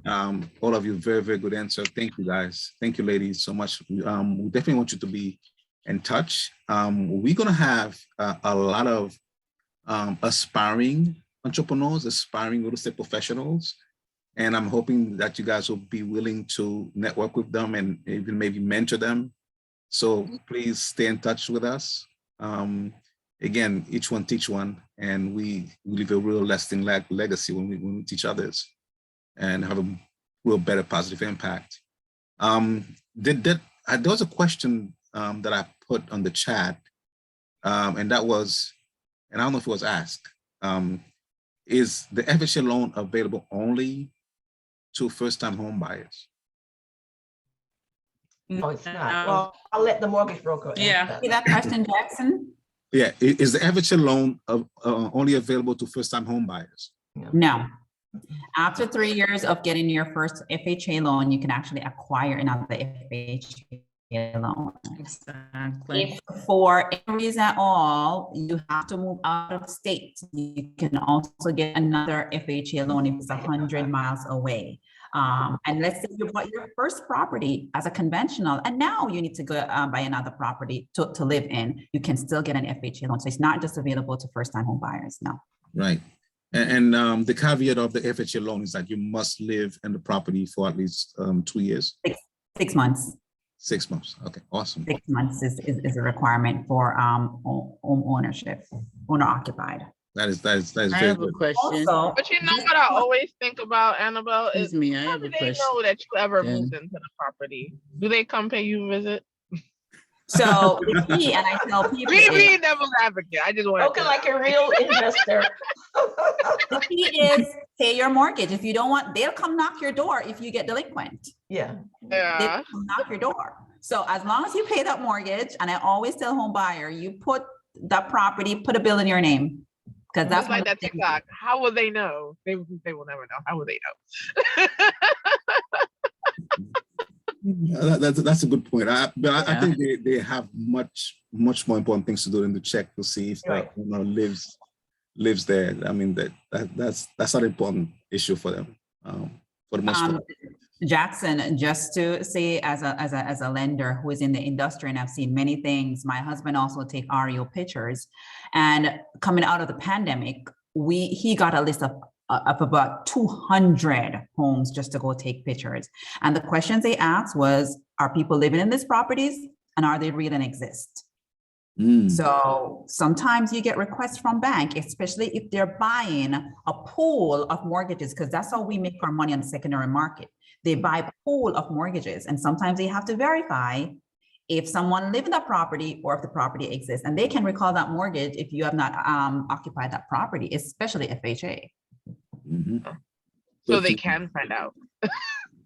All of you, very, very good answer. Thank you, guys. Thank you, ladies, so much. We definitely want you to be in touch. We're going to have a lot of aspiring entrepreneurs, aspiring real estate professionals. And I'm hoping that you guys will be willing to network with them and even maybe mentor them. So please stay in touch with us. Again, each one teach one, and we leave a real lasting legacy when we teach others and have a real better positive impact. There was a question that I put on the chat, and that was, and I don't know if it was asked, is the FHA loan available only to first-time home buyers? No, it's not. Well, I'll let the mortgage broker answer See that question, Jackson? Yeah, is the FHA loan only available to first-time home buyers? No. After 3 years of getting your first FHA loan, you can actually acquire another FHA loan. Exactly. If for any reason at all, you have to move out of state, you can also get another FHA loan if it's 100 miles away. And let's say you bought your first property as a conventional, and now you need to go buy another property to live in, you can still get an FHA loan. So it's not just available to first-time home buyers, no. Right. And the caveat of the FHA loan is that you must live in the property for at least 2 years. 6 months. 6 months. Okay, awesome. 6 months is a requirement for home ownership, owner occupied. That is very I have a good. question. Also, But you know what I always think about, Annabelle, is Excuse me, I how have do a they question. know that you ever Then- moved into the property? Do they come pay you a visit? so the key, and I tell people, Me is, being devil's advocate, I just want Spoken like a real investor. the key is pay your mortgage. If you don't want, they'll come knock your door if you get delinquent. Yeah. They Yeah. will knock your door. So as long as you pay that mortgage, and I always tell home buyer, you put that property, put a bill in your name. Because that's Just like that TikTok. How will they know? They will never know. How will they know? That's a good point. I Yeah. think they have much more important things to do than to check to see if Right. lives there. I mean that's not an important issue for them for the most part. Jackson, just to say as a lender who is in the industry and I've seen many things, my husband also take REO pictures, and coming out of the pandemic, he got a list of about 200 homes just to go take pictures. And the questions they asked was, are people living in these properties and are they real and exist? So sometimes you get requests from bank, especially if they're buying a pool of mortgages, because that's how we make our money on the secondary market. They buy a pool of mortgages, and sometimes they have to verify if someone lives in that property or if the property exists, and they can recall that mortgage if you have not occupied that property, especially FHA. So they can find out.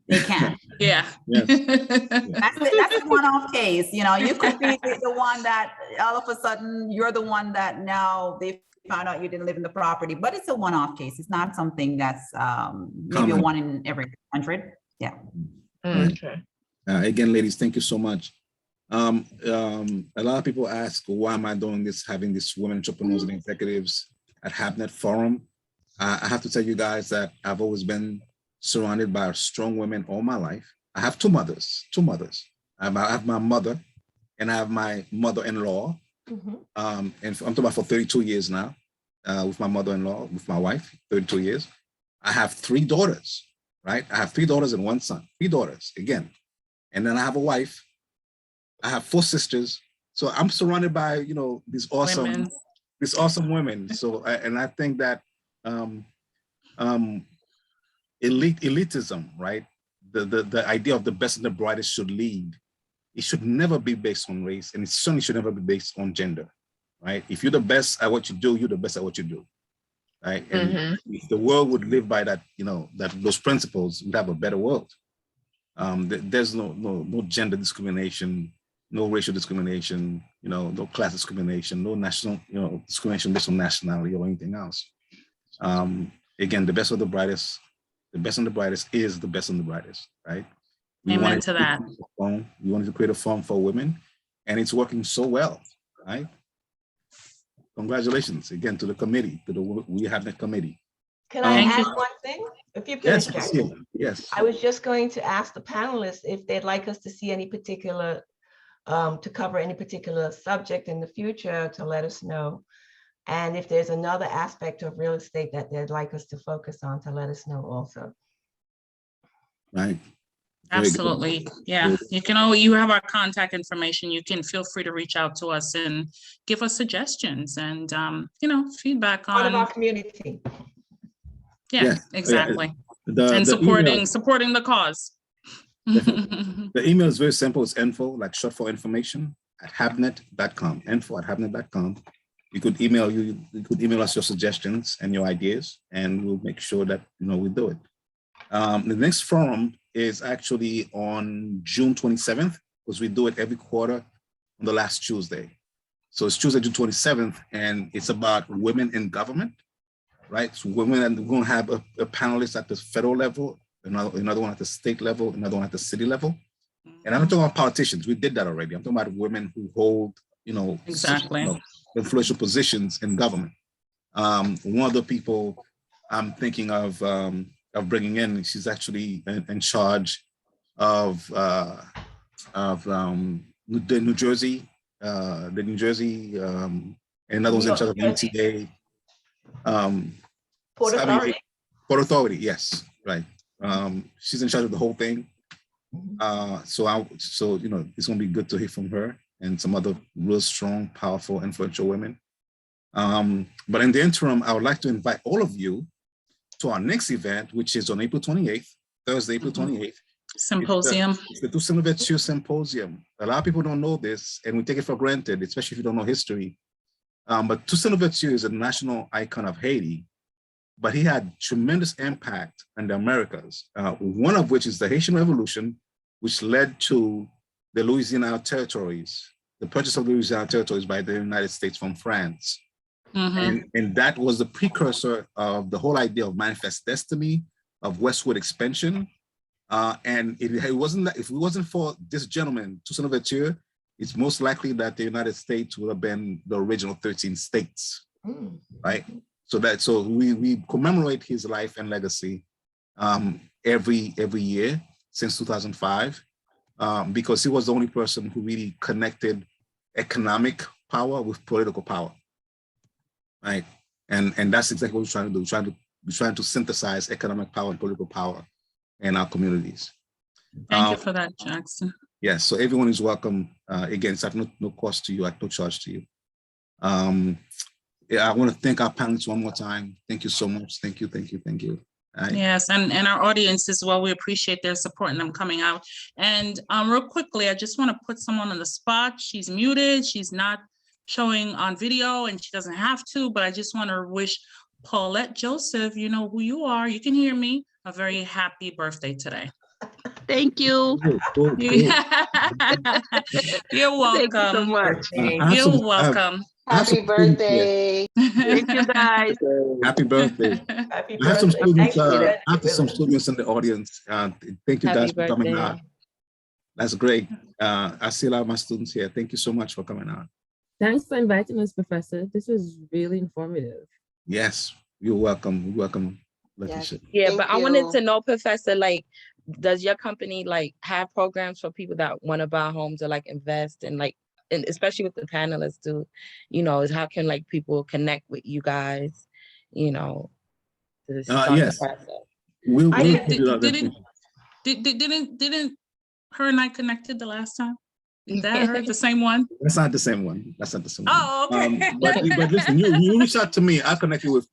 They can. Yeah. Yes. That's a one-off case. You know, you could be the one that all of a sudden you're the one that now they found out you didn't live in the property, but it's a one-off case. It's not something that's maybe Common. 1 in every 100. Yeah. Okay. Again, ladies, thank you so much. A lot of people ask, why am I doing this, having these women entrepreneurs and executives at HABNET Forum? I have to tell you guys that I've always been surrounded by strong women all my life. I have two mothers. I have my mother and I have my mother-in-law. And I'm talking about for 32 years now, with my mother-in-law, with my wife, 32 years. I have 3 daughters, right? I have 3 daughters and 1 son, 3 daughters again. And then I have a wife. I have 4 sisters. So I'm surrounded by, these awesome women. So, and I think that elitism, right? The idea of the best and the brightest should lead. It should never be based on race, and it certainly should never be based on gender, right? If you're the best at what you do, you're the best at what you do, right? And if the world would live by that, those principles, we'd have a better world. There's no gender discrimination, no racial discrimination, no class discrimination, no national, discrimination based on nationality or anything else. Again, the best and the brightest is the best and the brightest, right? Amen to that. We wanted to create a forum for women, and it's working so well, right? Congratulations again to the committee, to the We HABNET committee. Can I add one thing? If you Yes, can, yes. I was just going to ask the panelists if they'd like us to see any particular, to cover any particular subject in the future, to let us know. And if there's another aspect of real estate that they'd like us to focus on, to let us know also. Right. Absolutely. Yeah. You have our contact information. You can feel free to reach out to us and give us suggestions and, feedback on. Part of our community. Yeah, exactly. And supporting the cause. The email is very simple. It's info, like short for information, at habnet.com, info@habnet.com. You could email us your suggestions and your ideas, and we'll make sure that we do it. The next forum is actually on June 27th, because we do it every quarter on the last Tuesday. So it's Tuesday, June 27th, and it's about women in government, right? So women, and we're going to have a panelist at the federal level, another one at the state level, another one at the city level. And I'm not talking about politicians. We did that already. I'm talking about women who hold, exactly, influential positions in government. One of the people I'm thinking of bringing in, she's actually in charge of the New Jersey, and another one's in charge of MTA. Port Authority. Port Authority, yes, right. She's in charge of the whole thing. So it's going to be good to hear from her and some other real strong, powerful, influential women. But in the interim, I would like to invite all of you to our next event, which is on April 28th, Thursday, April 28th. Symposium. It's the Tucson Virtue Symposium. A lot of people don't know this, and we take it for granted, especially if you don't know history. But Tucson Virtue is a national icon of Haiti, but he had tremendous impact on the Americas, one of which is the Haitian Revolution, which led to the Louisiana territories, the purchase of the Louisiana territories by the United States from France. And that was the precursor of the whole idea of manifest destiny, of westward expansion, And it wasn't that, if it wasn't for this gentleman, Toussaint Louverture, it's most likely that the United States would have been the original 13 states, right? So we commemorate his life and legacy every year since 2005, because he was the only person who really connected economic power with political power, right? And that's exactly what we're trying to do. We're trying to synthesize economic power and political power in our communities. Thank you for that, Jackson. Yes, so everyone is welcome. Again, it's at no cost to you, at no charge to you. Yeah, I want to thank our panelists one more time. Thank you so much. Thank you, thank you, thank you. Yes, and our audience as well, we appreciate their support and them coming out. And real quickly, I just want to put someone on the spot. She's muted, she's not showing on video, and she doesn't have to, but I just want to wish Paulette Joseph, you know who you are, you can hear me, a very happy birthday today. Thank you. You're welcome. Thank you so much. You're welcome. Happy birthday. Thank you, guys. Happy birthday. Happy I have some birthday. students, I have some students in the audience. Thank you guys for coming out. That's great. I see a lot of my students here. Thank you so much for coming out. Thanks for inviting us, Professor. This was really informative. Yes, you're welcome. You're welcome. Yeah, but I wanted to know, Professor, like, does your company like have programs for people that want to buy homes or like invest, and like, and especially with the panelists too, you know, is how can like people connect with you guys, you know, to start the yes. process? Didn't her and I connected the last time? Is that her, the same one? That's not the same one. That's not the same one. Oh, okay. But listen, you reach out to me. I connect you with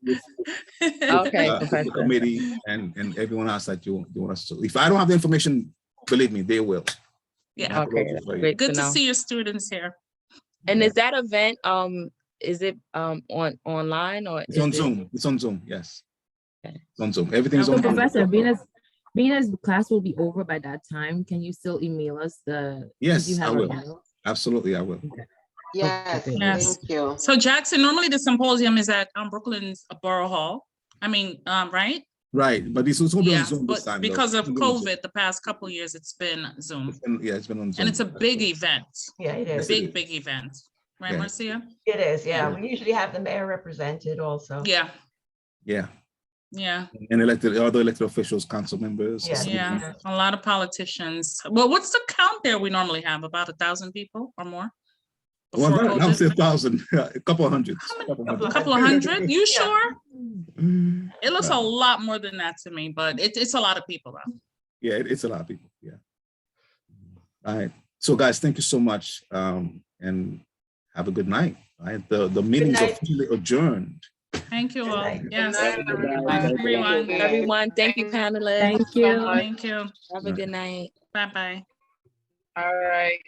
Okay, the committee and everyone else that you want us to. If I don't have the information, believe me, they will. Yeah. Okay. Good to see your students here. And is that event is it online or it's on Zoom? It's on Zoom. Yes. Okay. It's on Zoom. Everything's So on Professor, Zoom. being as class will be over by that time, can you still email us the? Yes, I will. Absolutely, I will. Okay. Yes, Yes. thank you. So Jackson, normally the symposium is at Brooklyn's Borough Hall. I mean, right? Right, but it's going to be on Zoom but this time. because of COVID, the past couple of years, it's been Zoom. It's been on Zoom. And it's a big event. Yeah, it is. Big event. Right, Marcia? It is, yeah. We usually have the mayor represented also. Yeah. Yeah. Yeah. And other elected officials, council members. Yeah, a lot of politicians. Well, what's the count there we normally have? About 1,000 people or more? Well, I would say 1,000, a couple of hundred. A couple of hundred? You sure? It looks a lot more than that to me, but it's a lot of people though. Yeah, it's a lot of people. Yeah. All right. So guys, thank you so much. And have a good night. All right. The meeting is officially adjourned. Thank you all. Yes. Everyone, thank you, panelists. Thank you. Thank you. Have a good night. Bye-bye. All right.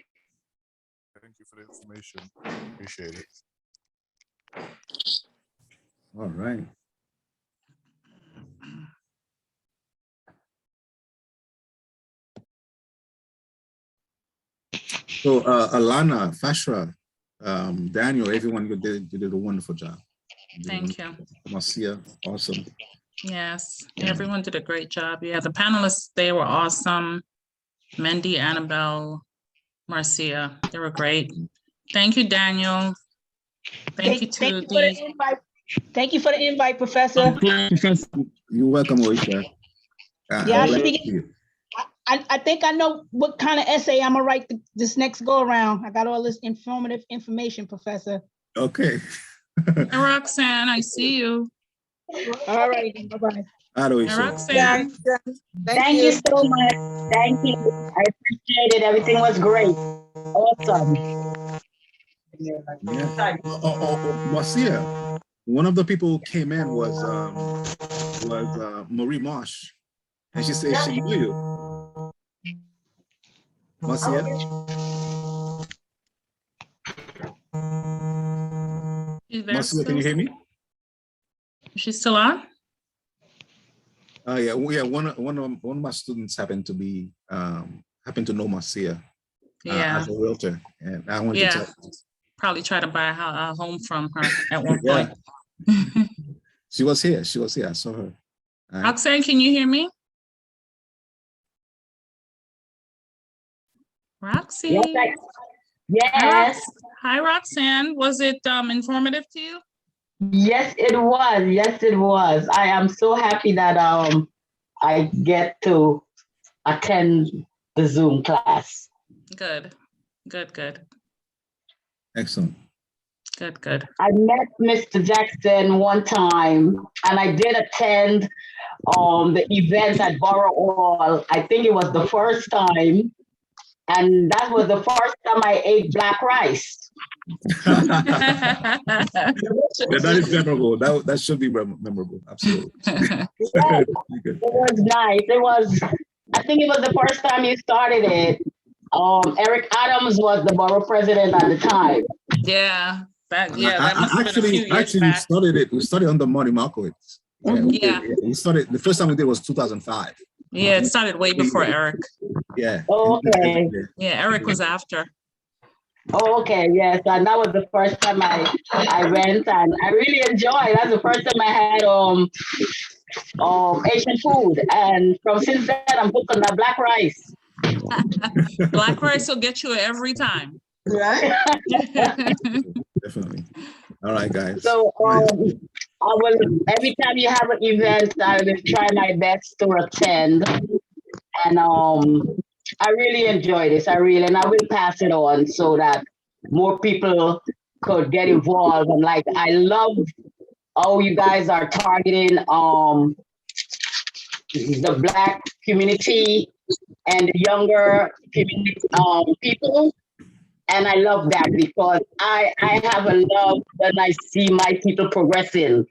Thank you for the information. Appreciate it. All right. So Alana, Fashra, Daniel, everyone, you did a wonderful job. Thank you. Marcia, awesome. Yes, everyone did a great job. Yeah, the panelists, they were awesome. Mendy, Annabelle, Marcia, they were great. Thank you, Daniel. Thank you to the invite. Thank you for the invite, Professor. You're welcome, Oisha. I think I know what kind of essay I'm gonna write this next go around. I got all this informative information, Professor. Okay. Roxanne, I see you. All right, bye-bye. Roxanne. Thank you so much. Thank you. I appreciate it. Everything was great. Awesome. Yeah. Marcia, one of the people who came in was Marie Marsh, and she said she knew you. Marcia. Marcia, can you hear me? She's still on? Yeah. One of my students happened to know Marcia as a realtor, and I wanted to talk. Probably try to buy a home from her at one point. She was here. I saw her. Roxanne, can you hear me? Roxy. Yes. Hi, Roxanne. Was it informative to you? Yes, it was. Yes, it was. I am so happy that I get to attend the Zoom class. Good. Good. Excellent. Good. I met Mr. Jackson one time, and I did attend the event at Borough Hall. I think it was the first time, and that was the first time I ate black rice. Yeah, that is memorable. That should be memorable. Absolutely. Yes, it was nice. It was, I think it was the first time you started it. Eric Adams was the borough president at the time. Yeah, that must have been a few years actually back. we started under Marty Markowitz. Yeah. We started, the first time we did was 2005. Yeah, it started way before Eric. Yeah. Oh, okay. Yeah, Eric was after. Oh, okay, yes, and that was the first time I went, and I really enjoyed. That's the first time I had Asian food, and from since then I'm hooked on that black rice. Black rice will get you every time. Right. Definitely. All right, guys. So I will, every time you have an event, I will try my best to attend, and I really enjoy this. And I will pass it on so that more people could get involved. And like, I love how you guys are targeting the Black community and the younger community, people. And I love that because I have a love when I see my people progressing.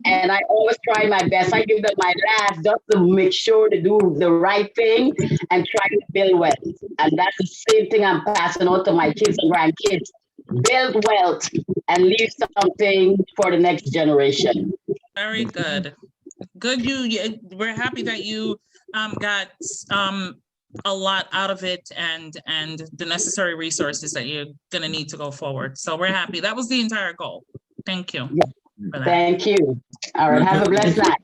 And I always try my best. I give them my last just to make sure to do the right thing and try to build wealth. And that's the same thing I'm passing on to my kids and grandkids. Build wealth and leave something for the next generation. Very good. Good. We're happy that you got a lot out of it and the necessary resources that you're going to need to go forward. So we're happy. That was the entire goal. Thank you. Yeah. Thank you. All right. Have a blessed night.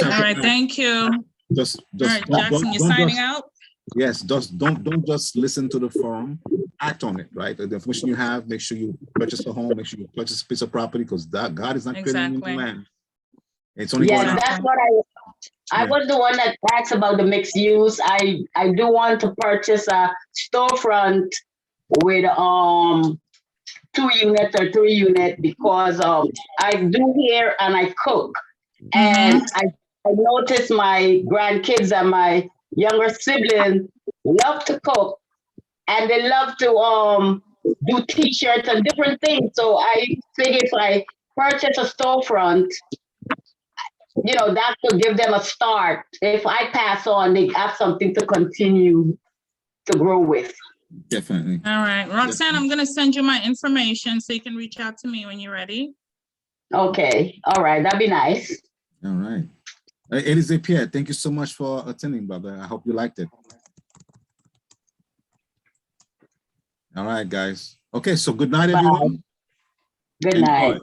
All right. Thank you. Just all right, Jackson, you're signing out? Yes, don't just listen to the forum, act on it, right? The information you have, make sure you purchase a home, make sure you purchase a piece of property, because God is not creating new land. It's only yes, that's what I was the one that asked about the mixed use. I do want to purchase a storefront with 2 units or 3 units because I do hair and I cook. And I noticed my grandkids and my younger siblings love to cook and they love to do t-shirts and different things. So I figure if I purchase a storefront, you know, that could give them a start. If I pass on, they have something to continue to grow with. Definitely. All right, Roxanne, I'm going to send you my information so you can reach out to me when you're ready. Okay. All right. That'd be nice. All right. Elise Pierre, thank you so much for attending, brother. I hope you liked it. All right, guys. Okay, so good night, everyone. Good night.